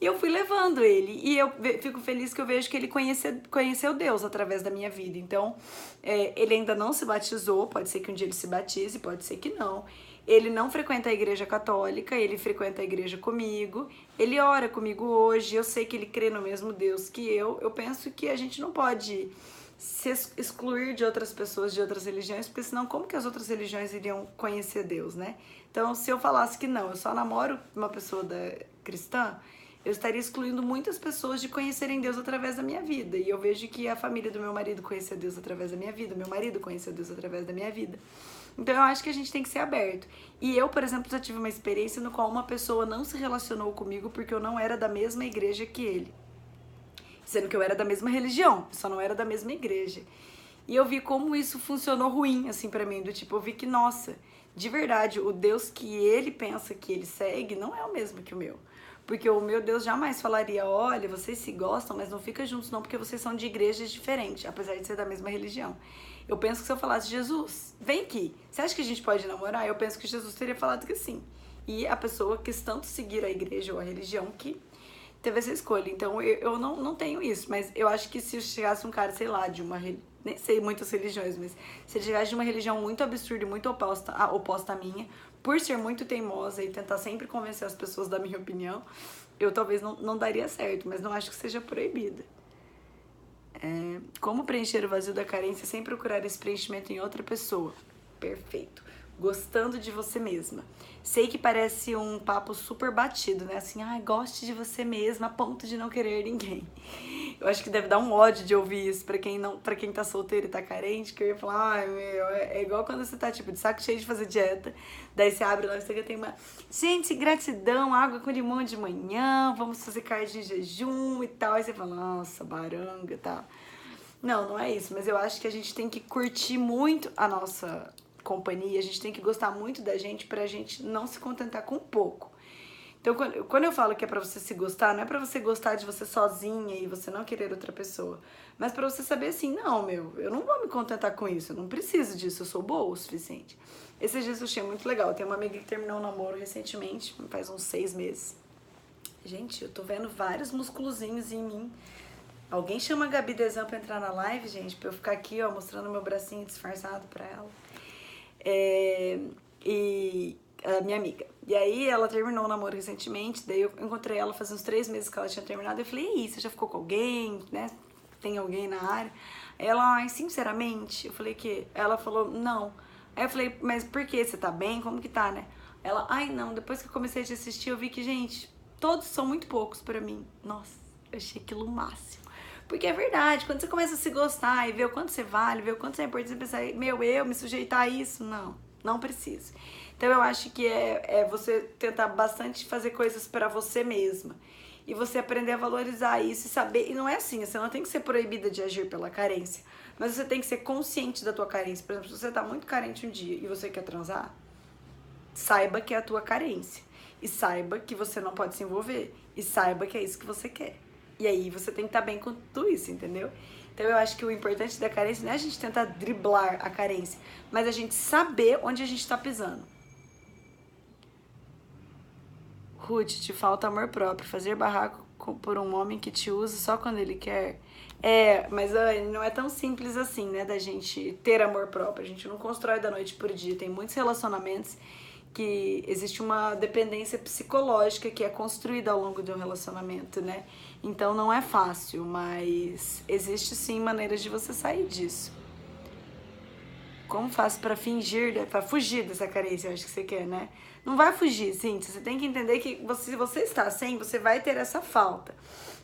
E eu fui levando ele, e eu fico feliz que eu vejo que ele conheceu Deus através da minha vida. Então, ele ainda não se batizou, pode ser que um dia ele se batize, pode ser que não. Ele não frequenta a igreja católica, ele frequenta a igreja comigo, ele ora comigo hoje, eu sei que ele crê no mesmo Deus que eu penso que a gente não pode se excluir de outras pessoas, de outras religiões, porque senão como que as outras religiões iriam conhecer Deus, né? Então, se eu falasse que não, eu só namoro uma pessoa cristã, eu estaria excluindo muitas pessoas de conhecerem Deus através da minha vida. E eu vejo que a família do meu marido conheceu Deus através da minha vida, meu marido conheceu Deus através da minha vida. Então eu acho que a gente tem que ser aberto. E eu, por exemplo, já tive uma experiência no qual uma pessoa não se relacionou comigo porque eu não era da mesma igreja que ele. Sendo que eu era da mesma religião, só não era da mesma igreja. E eu vi como isso funcionou ruim, assim, pra mim. Do tipo, eu vi que, nossa, de verdade, o Deus que ele pensa que ele segue não é o mesmo que o meu. Porque o meu Deus jamais falaria, olha, vocês se gostam, mas não fica juntos não, porque vocês são de igrejas diferentes, apesar de ser da mesma religião. Eu penso que se eu falasse, Jesus, vem aqui, você acha que a gente pode namorar? Eu penso que Jesus teria falado que sim. E a pessoa quis tanto seguir a igreja ou a religião que teve essa escolha. Então eu não tenho isso, mas eu acho que se chegasse um cara, sei lá, de uma nem sei muitas religiões, mas se ele chegasse de uma religião muito absurda e muito oposta à minha, por ser muito teimosa e tentar sempre convencer as pessoas da minha opinião, eu talvez não daria certo, mas não acho que seja proibida. Como preencher o vazio da carência sem procurar esse preenchimento em outra pessoa? Perfeito. Gostando de você mesma. Sei que parece um papo super batido, né? Assim, goste de você mesma a ponto de não querer ninguém. Eu acho que deve dar um ódio de ouvir isso pra quem tá solteiro e tá carente, que eu ia falar, é igual quando você tá, tipo, de saco cheio de fazer dieta, daí você abre lá e você tem uma, gente, gratidão, água com limão de manhã, vamos fazer carne de jejum e tal, aí você fala, nossa, baranga e tal. Não é isso, mas eu acho que a gente tem que curtir muito a nossa companhia, a gente tem que gostar muito da gente pra gente não se contentar com pouco. Então, quando eu falo que é pra você se gostar, não é pra você gostar de você sozinha e você não querer outra pessoa, mas pra você saber assim, não, eu não vou me contentar com isso, eu não preciso disso, eu sou boa o suficiente. Esses dias eu achei muito legal, tem uma amiga que terminou um namoro recentemente, faz uns 6 meses. Gente, eu tô vendo vários musculozinhos em mim. Alguém chama a Gabi Desan pra entrar na live, gente, pra eu ficar aqui, ó, mostrando meu bracinho disfarçado pra ela. E a minha amiga. E aí ela terminou o namoro recentemente, daí eu encontrei ela faz uns 3 meses que ela tinha terminado, eu falei, e aí, você já ficou com alguém, né? Tem alguém na área? Ela, sinceramente, eu falei que ela falou, não. Aí eu falei, mas por quê? Você tá bem? Como que tá, né? Ela, não, depois que eu comecei a te assistir, eu vi que, gente, todos são muito poucos pra mim. Nossa, eu achei aquilo o máximo. Porque é verdade, quando você começa a se gostar e ver o quanto você vale, ver o quanto você é importante, você pensa, eu me sujeitar a isso? Não preciso. Então eu acho que é você tentar bastante fazer coisas pra você mesma. E você aprender a valorizar isso e saber. E não é assim, você não tem que ser proibida de agir pela carência. Mas você tem que ser consciente da tua carência. Por exemplo, se você tá muito carente um dia e você quer transar, saiba que é a tua carência. E saiba que você não pode se envolver. E saiba que é isso que você quer. E aí você tem que estar bem com tudo isso, entendeu? Então eu acho que o importante da carência não é a gente tentar driblar a carência, mas a gente saber onde a gente tá pisando. Ruth, te falta amor próprio. Fazer barraco por um homem que te usa só quando ele quer. Mas não é tão simples assim, né, da gente ter amor próprio. A gente não constrói da noite por dia. Tem muitos relacionamentos que existe uma dependência psicológica que é construída ao longo de um relacionamento, né? Então não é fácil, mas existe sim maneiras de você sair disso. Como faço pra fugir dessa carência, eu acho que você quer, né? Não vai fugir, Cíntia. Você tem que entender que se você está sem, você vai ter essa falta.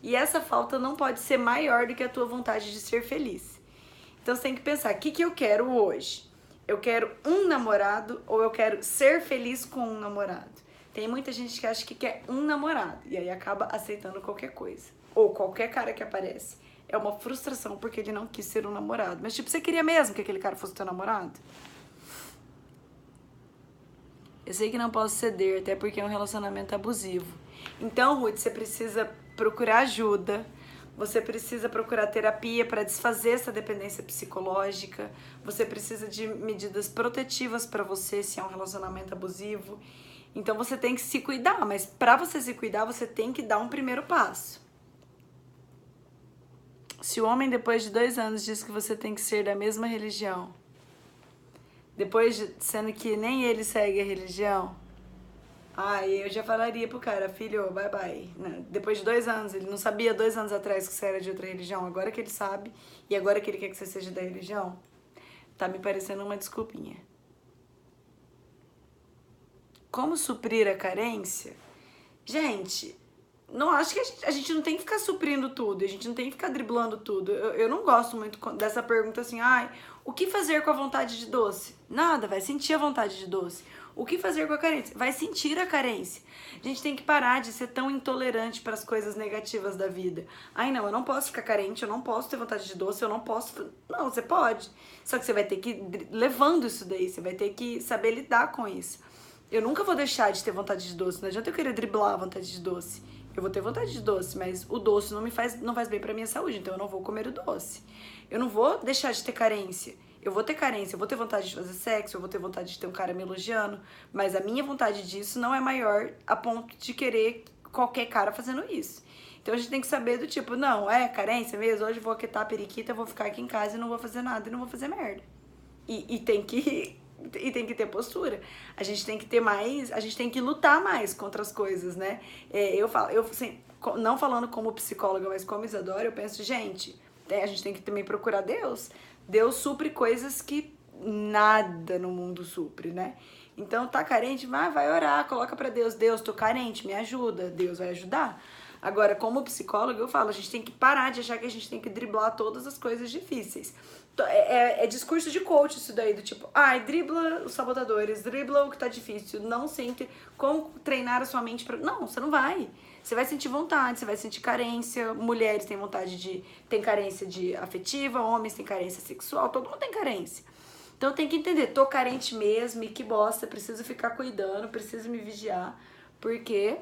E essa falta não pode ser maior do que a tua vontade de ser feliz. Então você tem que pensar, o que eu quero hoje? Eu quero um namorado ou eu quero ser feliz com um namorado? Tem muita gente que acha que quer um namorado e aí acaba aceitando qualquer coisa. ou qualquer cara que aparece, é uma frustração porque ele não quis ser um namorado. Mas, tipo, você queria mesmo que aquele cara fosse teu namorado? Eu sei que não posso ceder, até porque é um relacionamento abusivo. Então, Ruth, você precisa procurar ajuda, você precisa procurar terapia para desfazer essa dependência psicológica, você precisa de medidas protetivas para você se é um relacionamento abusivo. Então, você tem que se cuidar, mas para você se cuidar, você tem que dar um primeiro passo. Se o homem, depois de 2 anos, diz que você tem que ser da mesma religião, sendo que nem ele segue a religião, eu já falaria pro cara, filho, bye bye. Depois de 2 anos, ele não sabia 2 anos atrás que você era de outra religião, agora que ele sabe, e agora que ele quer que você seja da religião, tá me parecendo uma desculpinha. Como suprir a carência? Gente, não acho que a gente não tem que ficar suprindo tudo, a gente não tem que ficar driblando tudo. Eu não gosto muito dessa pergunta assim, o que fazer com a vontade de doce? Nada, vai sentir a vontade de doce. O que fazer com a carência? Vai sentir a carência. A gente tem que parar de ser tão intolerante para as coisas negativas da vida. Não, eu não posso ficar carente, eu não posso ter vontade de doce, eu não posso... Não, você pode. Só que você vai ter que ir levando isso daí, você vai ter que saber lidar com isso. Eu nunca vou deixar de ter vontade de doce, não adianta eu querer driblar a vontade de doce. Eu vou ter vontade de doce, mas o doce não faz bem pra minha saúde, então eu não vou comer o doce. Eu não vou deixar de ter carência. Eu vou ter carência, eu vou ter vontade de fazer sexo, eu vou ter vontade de ter um cara me elogiando, mas a minha vontade disso não é maior a ponto de querer qualquer cara fazendo isso. Então a gente tem que saber do tipo, não, é carência mesmo, hoje eu vou aquietar a periquita, eu vou ficar aqui em casa e não vou fazer nada e não vou fazer merda. E tem que ter postura. A gente tem que ter mais, a gente tem que lutar mais contra as coisas, né? Eu assim, não falando como psicóloga, mas como Isadora, eu penso, gente, a gente tem que também procurar Deus. Deus supre coisas que nada no mundo supre, né? Então, tá carente? Vai orar, coloca pra Deus. Deus, tô carente, me ajuda. Deus vai ajudar. Agora, como psicóloga, eu falo, a gente tem que parar de achar que a gente tem que driblar todas as coisas difíceis. É discurso de coach isso daí, do tipo, dribla os sabotadores, dribla o que tá difícil, não sente como treinar a sua mente pra... Não, você não vai. Você vai sentir vontade, você vai sentir carência. Mulheres têm tem carência de afetiva, homens têm carência sexual, todo mundo tem carência. Então tem que entender, tô carente mesmo e que bosta, preciso ficar cuidando, preciso me vigiar, porque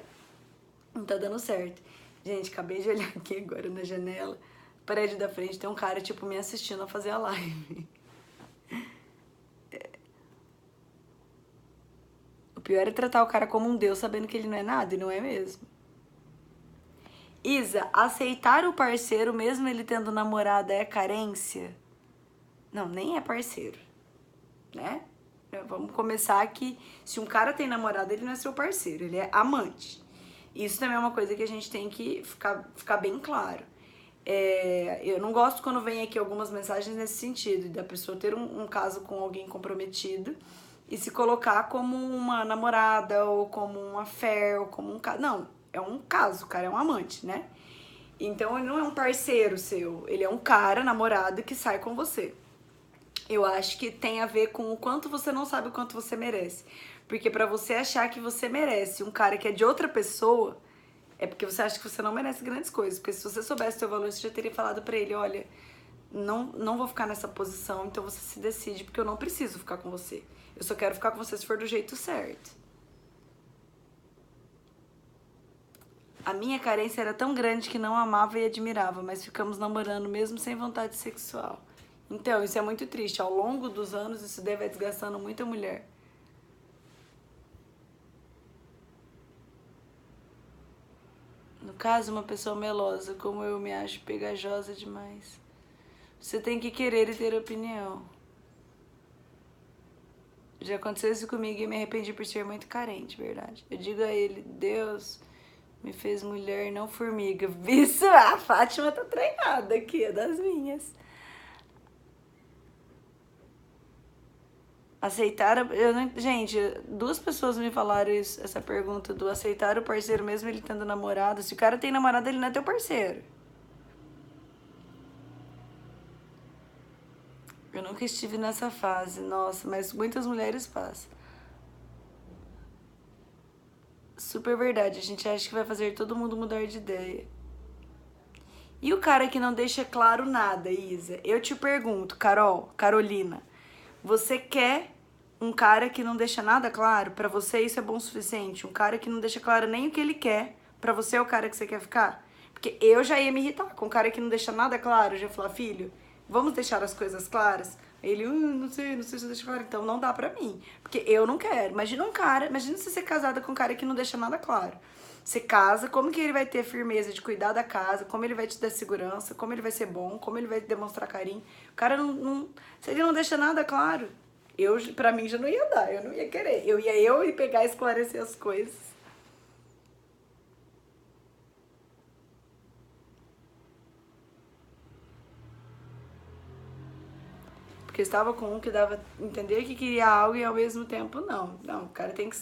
não tá dando certo. Gente, acabei de olhar aqui agora na janela, parede da frente, tem um cara, tipo, me assistindo a fazer a live. O pior é tratar o cara como um deus, sabendo que ele não é nada, e não é mesmo. Isa, aceitar o parceiro, mesmo ele tendo namorada, é carência? Não, nem é parceiro, né? Vamos começar que se um cara tem namorada, ele não é seu parceiro, ele é amante. Isso também é uma coisa que a gente tem que ficar bem claro. Eu não gosto quando vem aqui algumas mensagens nesse sentido, da pessoa ter um caso com alguém comprometido e se colocar como uma namorada, ou como um affair, ou como um caso. Não, é um caso, o cara é um amante, né? Então ele não é um parceiro seu, ele é um cara, namorado, que sai com você. Eu acho que tem a ver com o quanto você não sabe o quanto você merece. Porque pra você achar que você merece um cara que é de outra pessoa, é porque você acha que você não merece grandes coisas. Porque se você soubesse o seu valor, você já teria falado pra ele, olha, não vou ficar nessa posição, então você se decide, porque eu não preciso ficar com você. Eu só quero ficar com você se for do jeito certo. A minha carência era tão grande que não amava e admirava, mas ficamos namorando mesmo sem vontade sexual. Então, isso é muito triste. Ao longo dos anos, isso daí vai desgastando muita mulher. No caso, uma pessoa melosa, como eu me acho pegajosa demais. Você tem que querer e ter opinião. Já aconteceu isso comigo e me arrependi por ser muito carente, verdade. Eu digo a ele, Deus me fez mulher, não formiga. Isso, a Fátima tá treinada aqui, é das minhas. Aceitar... Gente, 2 pessoas me falaram essa pergunta do aceitar o parceiro mesmo ele tendo namorado. Se o cara tem namorado, ele não é teu parceiro. Eu nunca estive nessa fase, nossa, mas muitas mulheres passam. Super verdade, a gente acha que vai fazer todo mundo mudar de ideia. E o cara que não deixa claro nada, Isa? Eu te pergunto, Carolina, você quer um cara que não deixa nada claro? Pra você isso é bom o suficiente? Um cara que não deixa claro nem o que ele quer, pra você é o cara que você quer ficar? Porque eu já ia me irritar com um cara que não deixa nada claro. Eu já ia falar, filho, vamos deixar as coisas claras? Ele, não sei se deixa claro. Então não dá pra mim. Porque eu não quero. Imagina você ser casada com um cara que não deixa nada claro. Você casa, como que ele vai ter firmeza de cuidar da casa, como ele vai te dar segurança, como ele vai ser bom, como ele vai demonstrar carinho. O cara se ele não deixa nada claro, pra mim já não ia dar, eu não ia querer. Eu ia pegar e esclarecer as coisas. Porque eu estava com um que dava a entender que queria algo e ao mesmo tempo não. Não, o cara tem que...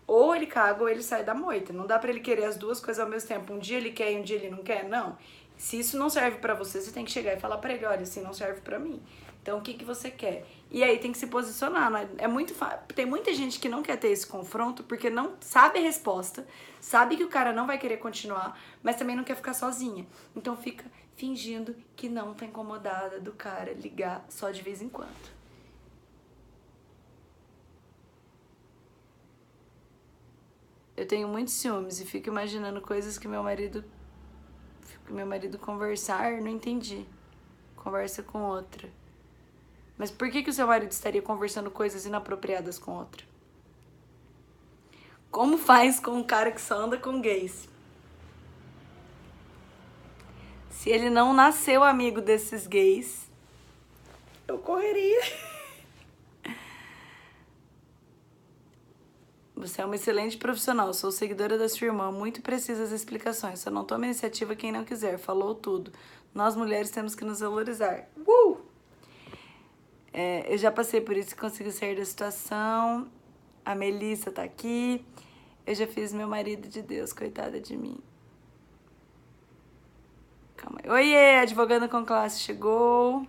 Ou ele caga ou ele sai da moita. Não dá pra ele querer as duas coisas ao mesmo tempo. Um dia ele quer e um dia ele não quer, não. Se isso não serve pra você, você tem que chegar e falar pra ele, olha, assim não serve pra mim. Então o que você quer? E aí tem que se posicionar. Não é muito tem muita gente que não quer ter esse confronto porque não sabe a resposta, sabe que o cara não vai querer continuar, mas também não quer ficar sozinha. Então fica fingindo que não tá incomodada do cara ligar só de vez em quando. Eu tenho muitos ciúmes e fico imaginando coisas que meu marido conversar, não entendi. Conversa com outra. Mas por que o seu marido estaria conversando coisas inapropriadas com outra? Como faz com um cara que só anda com gays? Se ele não nasceu amigo desses gays, eu correria. Você é uma excelente profissional, sou seguidora da sua irmã, muito precisas explicações, só não toma iniciativa quem não quiser, falou tudo. Nós mulheres temos que nos valorizar. Eu já passei por isso e consigo sair da situação. A Melissa tá aqui. Eu já fiz meu marido de Deus, coitada de mim. Calma aí. Oiê, advogando com classe chegou.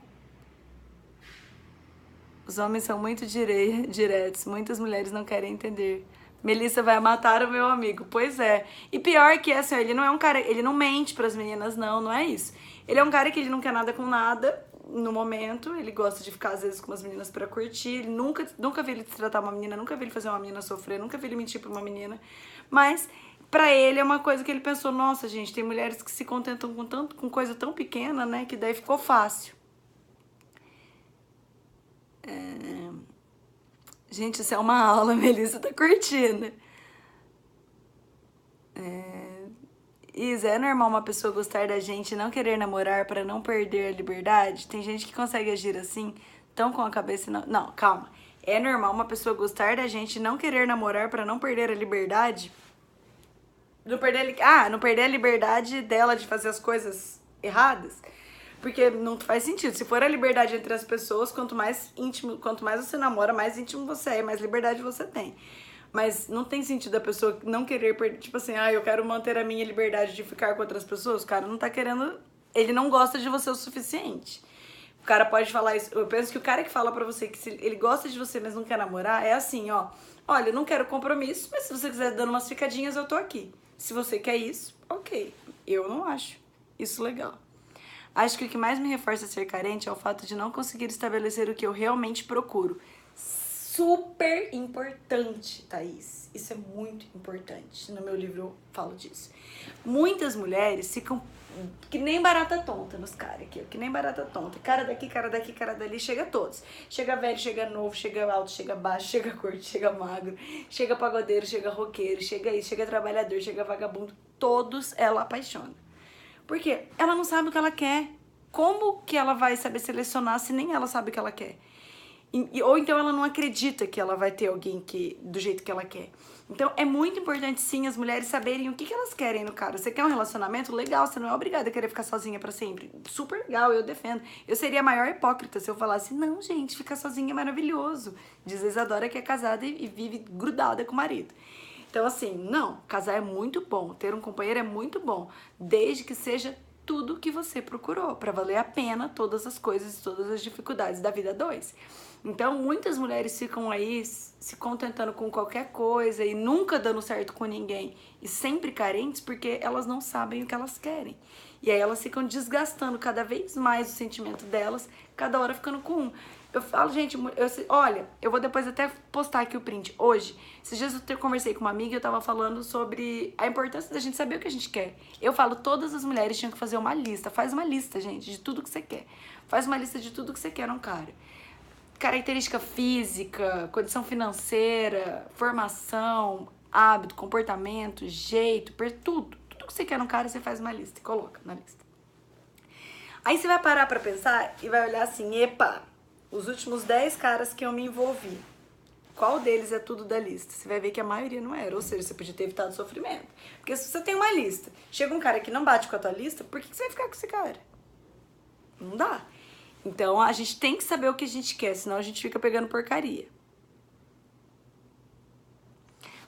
Os homens são muito diretos, muitas mulheres não querem entender. Melissa vai matar o meu amigo. Pois é. E pior que assim, ele não é um cara, ele não mente pras meninas, não é isso. Ele é um cara que ele não quer nada com nada no momento, ele gosta de ficar às vezes com umas meninas pra curtir, ele nunca vi ele tratar uma menina, nunca vi ele fazer uma menina sofrer, nunca vi ele mentir pra uma menina, mas pra ele é uma coisa que ele pensou, nossa gente, tem mulheres que se contentam com coisa tão pequena, né, que daí ficou fácil. Gente, isso é uma aula, a Melissa tá curtindo. Isa, é normal uma pessoa gostar da gente e não querer namorar para não perder a liberdade? Tem gente que consegue agir assim, tão com a cabeça... Não, calma. É normal uma pessoa gostar da gente e não querer namorar para não perder a liberdade? Não perder a liberdade dela de fazer as coisas erradas? Porque não faz sentido. Se for a liberdade entre as pessoas, quanto mais você namora, mais íntimo você é, mais liberdade você tem. Mas não tem sentido a pessoa não querer perder, tipo assim, eu quero manter a minha liberdade de ficar com outras pessoas. O cara não tá querendo, ele não gosta de você o suficiente. O cara pode falar isso. Eu penso que o cara que fala pra você que se ele gosta de você, mas não quer namorar, é assim, ó. Olha, eu não quero compromisso, mas se você quiser dando umas ficadinhas, eu tô aqui. Se você quer isso, ok. Eu não acho isso legal. Acho que o que mais me reforça ser carente é o fato de não conseguir estabelecer o que eu realmente procuro. Super importante, Thaís. Isso é muito importante. No meu livro eu falo disso. Muitas mulheres ficam que nem barata tonta nos caras aqui, que nem barata tonta. Cara daqui, cara daqui, cara dali, chega todos. Chega velho, chega novo, chega alto, chega baixo, chega curto, chega magro, chega pagodeiro, chega roqueiro, chega isso, chega trabalhador, chega vagabundo. Todos ela apaixona. Por quê? Ela não sabe o que ela quer. Como que ela vai saber selecionar se nem ela sabe o que ela quer? Ou então ela não acredita que ela vai ter alguém do jeito que ela quer. Então é muito importante sim as mulheres saberem o que elas querem no cara. Você quer um relacionamento? Legal, você não é obrigada a querer ficar sozinha pra sempre. Super legal, eu defendo. Eu seria a maior hipócrita se eu falasse, não gente, ficar sozinha é maravilhoso. Diz a Isadora que é casada e vive grudada com o marido. Então assim, não, casar é muito bom, ter um companheiro é muito bom, desde que seja tudo que você procurou, pra valer a pena todas as coisas e todas as dificuldades da vida a dois. Então, muitas mulheres ficam aí se contentando com qualquer coisa e nunca dando certo com ninguém e sempre carentes porque elas não sabem o que elas querem. E aí elas ficam desgastando cada vez mais o sentimento delas, cada hora ficando com um. Eu falo, gente, olha, eu vou depois até postar aqui o print. Hoje, esses dias eu conversei com uma amiga e eu tava falando sobre a importância da gente saber o que a gente quer. Eu falo, todas as mulheres tinham que fazer uma lista. Faz uma lista, gente, de tudo que você quer. Faz uma lista de tudo que você quer num cara. Característica física, condição financeira, formação, hábito, comportamento, jeito, tudo. Tudo que você quer num cara, você faz uma lista e coloca na lista. Aí você vai parar pra pensar e vai olhar assim, epa, os últimos 10 caras que eu me envolvi, qual deles é tudo da lista? Você vai ver que a maioria não era, ou seja, você podia ter evitado sofrimento. Porque se você tem uma lista, chega um cara que não bate com a tua lista, por que você vai ficar com esse cara? Não dá. Então, a gente tem que saber o que a gente quer, senão a gente fica pegando porcaria.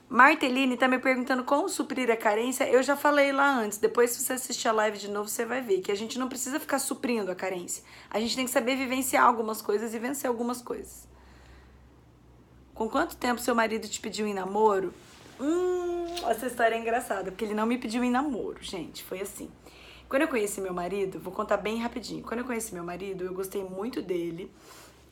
Marteline tá me perguntando como suprir a carência. Eu já falei lá antes. Depois, se você assistir a live de novo, você vai ver que a gente não precisa ficar suprindo a carência. A gente tem que saber vivenciar algumas coisas e vencer algumas coisas. Com quanto tempo seu marido te pediu em namoro? Essa história é engraçada, porque ele não me pediu em namoro, gente. Foi assim. Quando eu conheci meu marido, vou contar bem rapidinho. Quando eu conheci meu marido, eu gostei muito dele.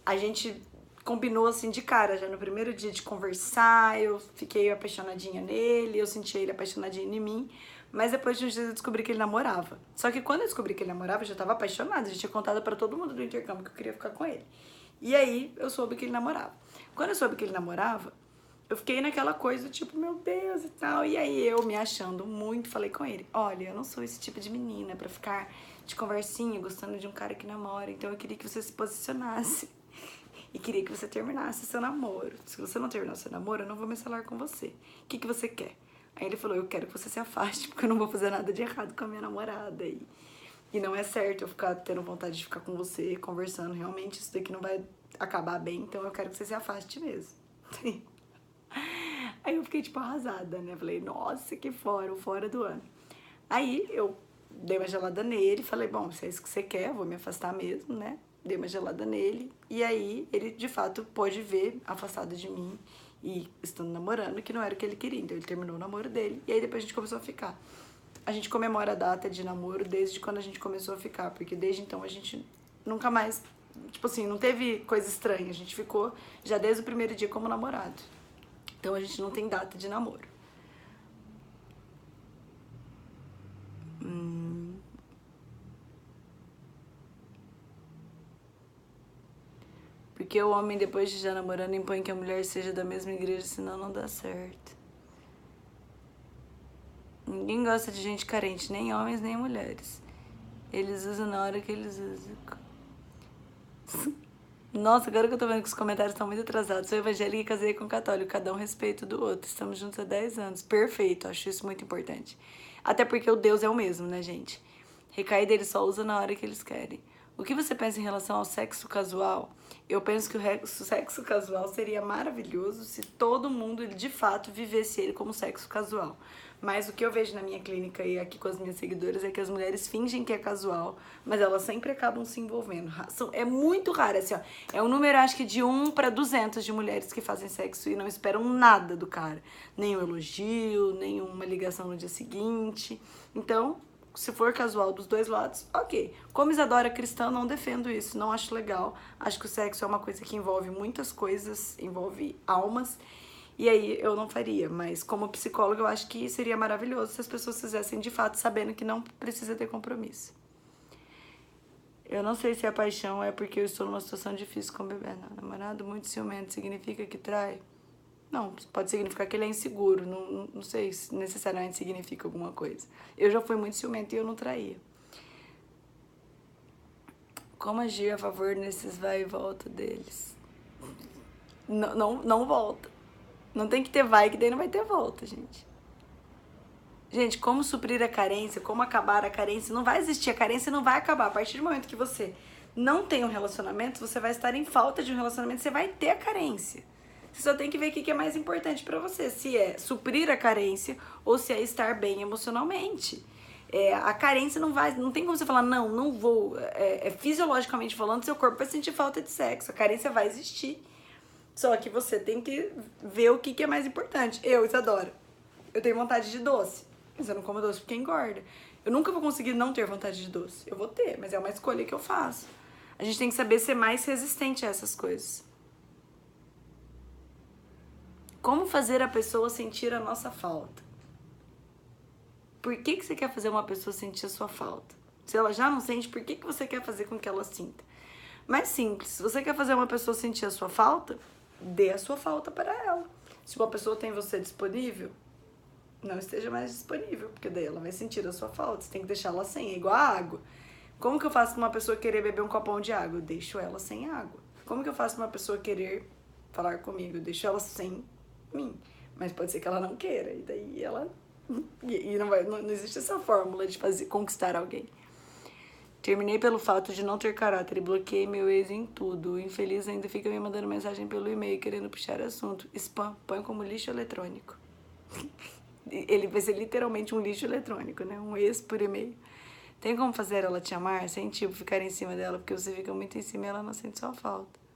A gente combinou assim de cara, já no primeiro dia de conversar, eu fiquei apaixonadinha nele, eu senti ele apaixonadinho em mim. Mas depois de uns dias eu descobri que ele namorava. Só que quando eu descobri que ele namorava, eu já tava apaixonada. Já tinha contado pra todo mundo do intercâmbio que eu queria ficar com ele. E aí eu soube que ele namorava. Quando eu soube que ele namorava, eu fiquei naquela coisa, tipo, meu Deus e tal. E aí eu, me achando muito, falei com ele, olha, eu não sou esse tipo de menina pra ficar de conversinha, gostando de um cara que namora. Então eu queria que você se posicionasse. E queria que você terminasse seu namoro. Se você não terminar seu namoro, eu não vou me falar com você. O que você quer? Aí ele falou, eu quero que você se afaste, porque eu não vou fazer nada de errado com a minha namorada. E não é certo eu ficar tendo vontade de ficar com você, conversando. Realmente, isso daqui não vai acabar bem, então eu quero que você se afaste mesmo. Aí eu fiquei, tipo, arrasada, né? Falei, nossa, que fora do ano. Aí eu dei uma gelada nele, falei, bom, se é isso que você quer, eu vou me afastar mesmo, né? Dei uma gelada nele, e aí ele, de fato, pôde ver, afastado de mim, e estando namorando, que não era o que ele queria. Então ele terminou o namoro dele, e aí depois a gente começou a ficar. A gente comemora a data de namoro desde quando a gente começou a ficar, porque desde então a gente nunca mais, tipo assim, não teve coisa estranha. A gente ficou já desde o primeiro dia como namorado. Então a gente não tem data de namoro. Porque o homem, depois de já namorando, impõe que a mulher seja da mesma igreja, senão não dá certo. Ninguém gosta de gente carente, nem homens, nem mulheres. Eles usam na hora que eles usam. Nossa, agora que eu tô vendo que os comentários estão muito atrasados. Sou evangélica e casei com um católico, cada um respeito do outro. Estamos juntos há 10 anos. Perfeito, acho isso muito importante. Até porque o Deus é o mesmo, né, gente? Recaída eles só usam na hora que eles querem. O que você pensa em relação ao sexo casual? Eu penso que o sexo casual seria maravilhoso se todo mundo, de fato, vivesse ele como sexo casual. Mas o que eu vejo na minha clínica e aqui com as minhas seguidoras é que as mulheres fingem que é casual, mas elas sempre acabam se envolvendo. É muito raro, assim, ó. É um número, acho que de 1 para 200 de mulheres que fazem sexo e não esperam nada do cara. Nenhum elogio, nenhuma ligação no dia seguinte. Então, se for casual dos dois lados, ok. Como Isadora cristã, não defendo isso, não acho legal. Acho que o sexo é uma coisa que envolve muitas coisas, envolve almas. E aí eu não faria, mas como psicóloga eu acho que seria maravilhoso se as pessoas fizessem de fato sabendo que não precisa ter compromisso. Eu não sei se a paixão é porque eu estou numa situação difícil com o bebê. Não, namorado muito ciumento significa que trai? Não, pode significar que ele é inseguro, não sei se necessariamente significa alguma coisa. Eu já fui muito ciumento e eu não traía. Como agir a favor nesses vai e volta deles? Não volta. Não tem que ter vai, que daí não vai ter volta, gente. Gente, como suprir a carência, como acabar a carência, não vai existir, a carência não vai acabar. A partir do momento que você não tem um relacionamento, você vai estar em falta de um relacionamento, você vai ter a carência. Você só tem que ver o que é mais importante pra você, se é suprir a carência ou se é estar bem emocionalmente. A carência não tem como você falar, não vou. Fisiologicamente falando, seu corpo vai sentir falta de sexo. A carência vai existir. Só que você tem que ver o que é mais importante. Eu, Isadora, eu tenho vontade de doce. Mas eu não como doce porque engorda. Eu nunca vou conseguir não ter vontade de doce. Eu vou ter, mas é uma escolha que eu faço. A gente tem que saber ser mais resistente a essas coisas. Como fazer a pessoa sentir a nossa falta? Por que você quer fazer uma pessoa sentir a sua falta? Se ela já não sente, por que você quer fazer com que ela sinta? Mais simples, se você quer fazer uma pessoa sentir a sua falta, dê a sua falta para ela. Se uma pessoa tem você disponível, não esteja mais disponível, porque daí ela vai sentir a sua falta. Você tem que deixar ela sem, é igual a água. Como que eu faço com uma pessoa querer beber um copão de água? Eu deixo ela sem água. Como que eu faço com uma pessoa querer falar comigo? Eu deixo ela sem mim. Mas pode ser que ela não queira, e daí ela... E não existe essa fórmula de conquistar alguém. Terminei pelo fato de não ter caráter e bloqueei meu ex em tudo. O infeliz ainda fica me mandando mensagem pelo e-mail querendo puxar assunto. Spam, põe como lixo eletrônico. Ele vai ser literalmente um lixo eletrônico, né? Um ex por e-mail. Tem como fazer ela te amar sem, tipo, ficar em cima dela? Porque você fica muito em cima e ela não sente sua falta.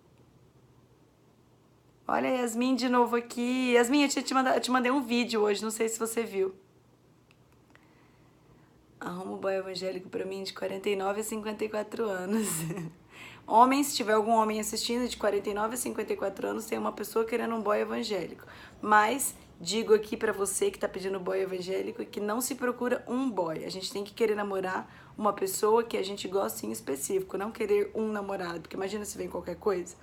Olha a Yasmin de novo aqui. Yasmin, eu te mandei um vídeo hoje, não sei se você viu. Arruma um boy evangélico pra mim de 49 a 54 anos. Homens, se tiver algum homem assistindo de 49 a 54 anos, tem uma pessoa querendo um boy evangélico. Mas digo aqui pra você que tá pedindo boy evangélico que não se procura um boy. A gente tem que querer namorar uma pessoa que a gente gosta em específico, não querer um namorado. Porque imagina se vem qualquer coisa.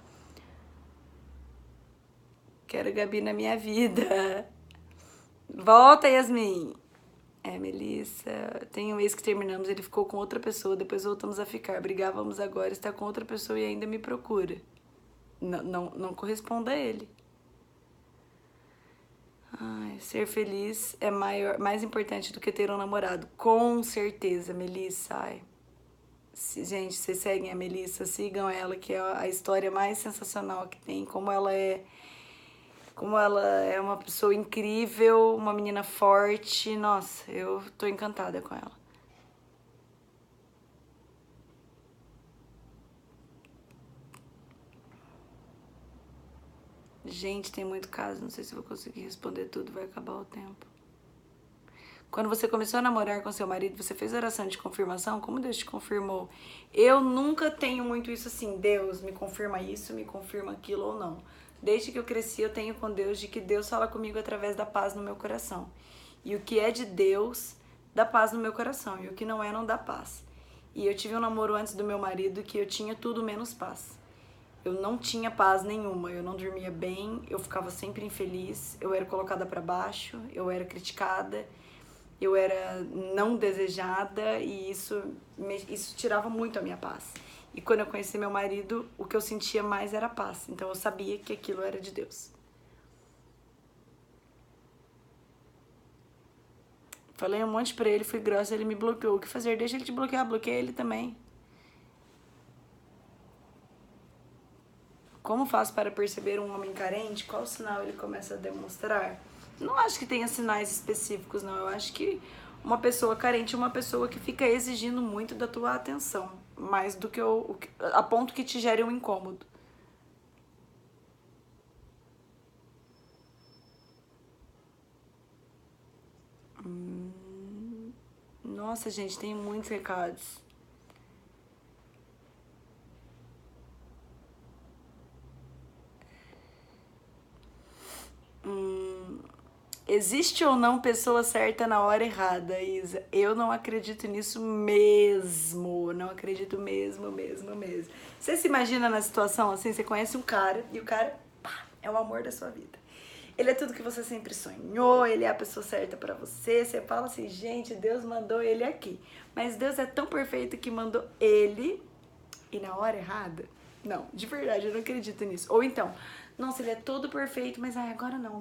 Quero Gabi na minha vida. Volta, Yasmin. Melissa, tem um ex que terminamos, ele ficou com outra pessoa, depois voltamos a ficar, brigávamos agora, está com outra pessoa e ainda me procura. Não corresponda a ele. Ai, ser feliz é mais importante do que ter um namorado. Com certeza, Melissa. Ai. Gente, vocês seguem a Melissa, sigam ela, que é a história mais sensacional que tem, como ela é uma pessoa incrível, uma menina forte. Nossa, eu tô encantada com ela. Gente, tem muito caso, não sei se vou conseguir responder tudo, vai acabar o tempo. Quando você começou a namorar com seu marido, você fez oração de confirmação? Como Deus te confirmou? Eu nunca tenho muito isso assim, Deus me confirma isso, me confirma aquilo ou não. Desde que eu cresci, eu tenho com Deus de que Deus fala comigo através da paz no meu coração. E o que é de Deus, dá paz no meu coração. E o que não dá paz. E eu tive um namoro antes do meu marido que eu tinha tudo menos paz. Eu não tinha paz nenhuma, eu não dormia bem, eu ficava sempre infeliz, eu era colocada para baixo, eu era criticada, eu era não desejada e isso tirava muito a minha paz. E quando eu conheci meu marido, o que eu sentia mais era paz. Então eu sabia que aquilo era de Deus. Falei um monte pra ele, fui grossa, ele me bloqueou. O que fazer? Deixa ele te bloquear, bloqueia ele também. Como faço para perceber um homem carente? Qual sinal ele começa a demonstrar? Não acho que tenha sinais específicos, não. Eu acho que uma pessoa carente é uma pessoa que fica exigindo muito da tua atenção. Mais do que a ponto que te gere um incômodo. Nossa, gente, tem muitos recados. Existe ou não pessoa certa na hora errada, Isa? Eu não acredito nisso mesmo. Não acredito mesmo. Você se imagina na situação assim? Você conhece um cara e o cara, pá, é o amor da sua vida. Ele é tudo que você sempre sonhou, ele é a pessoa certa pra você. Você fala assim, gente, Deus mandou ele aqui. Mas Deus é tão perfeito que mandou ele e na hora errada? Não, de verdade, eu não acredito nisso. Ou então, nossa, ele é todo perfeito, mas agora não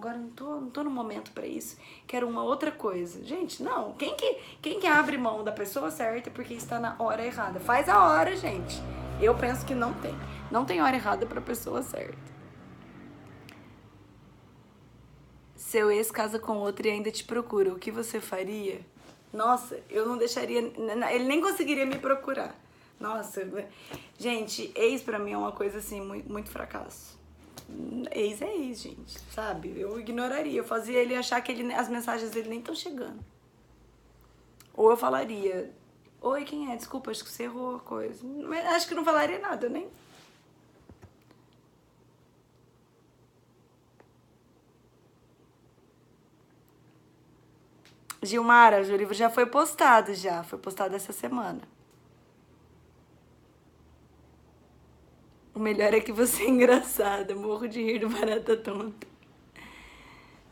tô no momento pra isso. Quero uma outra coisa. Gente, não. Quem que abre mão da pessoa certa porque está na hora errada? Faz a hora, gente. Eu penso que não tem. Não tem hora errada pra pessoa certa. Seu ex casa com outro e ainda te procura. O que você faria? Nossa, eu não deixaria, ele nem conseguiria me procurar. Nossa, gente, ex pra mim é uma coisa assim, muito, muito fracasso. Ex é ex, gente, sabe? Eu ignoraria, eu fazia ele achar que as mensagens dele nem estão chegando. Ou eu falaria, oi, quem é? Desculpa, acho que você errou a coisa. Mas acho que não falaria nada, eu nem... Gilmara, o livro já foi postado já. Foi postado essa semana. O melhor é que você é engraçada. Morro de rir do barata tonta.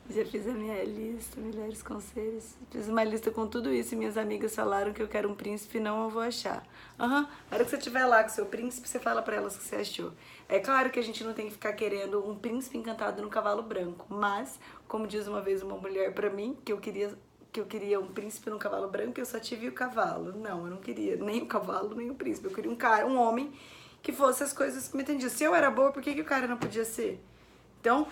Já fiz a minha lista, melhores conselhos. Fiz uma lista com tudo isso e minhas amigas falaram que eu quero um príncipe, não eu vou achar. Aham, a hora que você estiver lá com seu príncipe, você fala pra elas o que você achou. É claro que a gente não tem que ficar querendo um príncipe encantado no cavalo branco, mas, como diz uma vez uma mulher pra mim, que eu queria um príncipe no cavalo branco e eu só tive o cavalo. Não, eu não queria nem o cavalo, nem o príncipe. Eu queria um cara, um homem que fosse as coisas que me entendiam. Se eu era boa, por que o cara não podia ser? Então,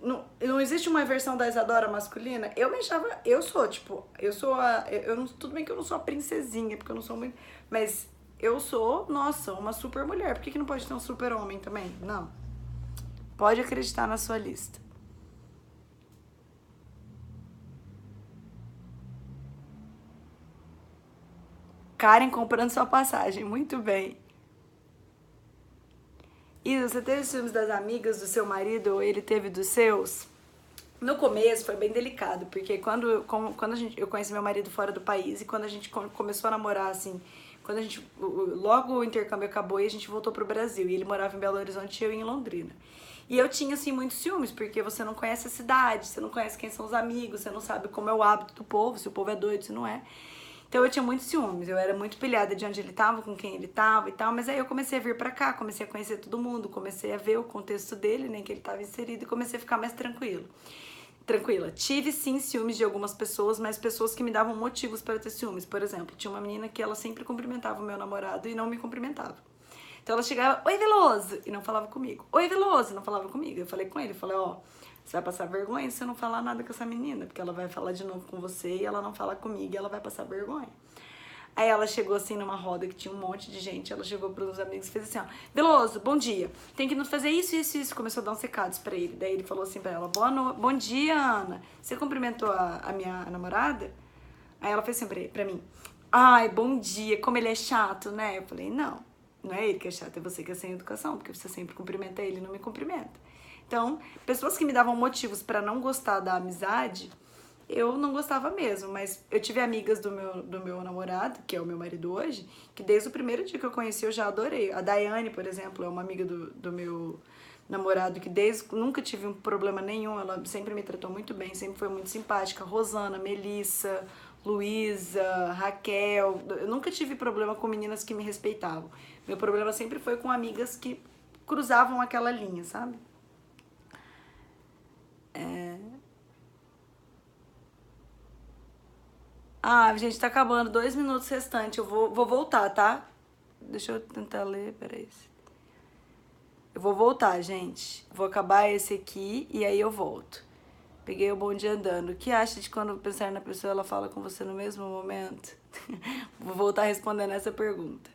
não existe uma versão da Isadora masculina. Eu me achava, eu sou, tipo, eu sou a, eu não, tudo bem que eu não sou a princesinha, porque eu não sou muito, mas eu sou, nossa, uma super mulher. Por que não pode ter um super homem também? Não. Pode acreditar na sua lista. Karen comprando sua passagem, muito bem. E você teve ciúmes das amigas do seu marido ou ele teve dos seus? No começo foi bem delicado, porque quando eu conheci meu marido fora do país e quando a gente começou a namorar, assim, quando a gente, logo o intercâmbio acabou e a gente voltou pro Brasil, e ele morava em Belo Horizonte e eu em Londrina. E eu tinha, assim, muitos ciúmes, porque você não conhece a cidade, você não conhece quem são os amigos, você não sabe como é o hábito do povo, se o povo é doido, se não é. Então eu tinha muitos ciúmes, eu era muito pilhada de onde ele tava, com quem ele tava e tal, mas aí eu comecei a vir pra cá, comecei a conhecer todo mundo, comecei a ver o contexto dele, né, que ele tava inserido, e comecei a ficar mais tranquila. Tive sim ciúmes de algumas pessoas, mas pessoas que me davam motivos para ter ciúmes. Por exemplo, tinha uma menina que ela sempre cumprimentava o meu namorado e não me cumprimentava. Então ela chegava, oi Veloso, e não falava comigo. Oi Veloso, e não falava comigo. Eu falei com ele, falei, ó, você vai passar vergonha se você não falar nada com essa menina, porque ela vai falar de novo com você e ela não fala comigo e ela vai passar vergonha. Aí ela chegou assim numa roda que tinha um monte de gente, ela chegou para uns amigos e fez assim, ó, Veloso, bom dia, tem que nos fazer isso, isso, isso. Começou a dar uns recados pra ele, daí ele falou assim pra ela, bom dia, Ana, você cumprimentou a minha namorada? Aí ela fez assim pra mim, ai, bom dia, como ele é chato, né? Eu falei, não é ele que é chato, é você que é sem educação, porque você sempre cumprimenta ele e não me cumprimenta. Então, pessoas que me davam motivos pra não gostar da amizade, eu não gostava mesmo, mas eu tive amigas do meu namorado, que é o meu marido hoje, que desde o primeiro dia que eu conheci eu já adorei. A Daiane, por exemplo, é uma amiga do meu namorado, que nunca tive um problema nenhum, ela sempre me tratou muito bem, sempre foi muito simpática. Rosana, Melissa, Luísa, Raquel, eu nunca tive problema com meninas que me respeitavam. Meu problema sempre foi com amigas que cruzavam aquela linha, sabe? Ah, gente, tá acabando. 2 minutos restantes. Eu vou voltar, tá? Deixa eu tentar ler, peraí. Eu vou voltar, gente. Vou acabar esse aqui e aí eu volto. Peguei o bonde andando. O que acha de quando pensar na pessoa, ela fala com você no mesmo momento? Vou voltar respondendo essa pergunta.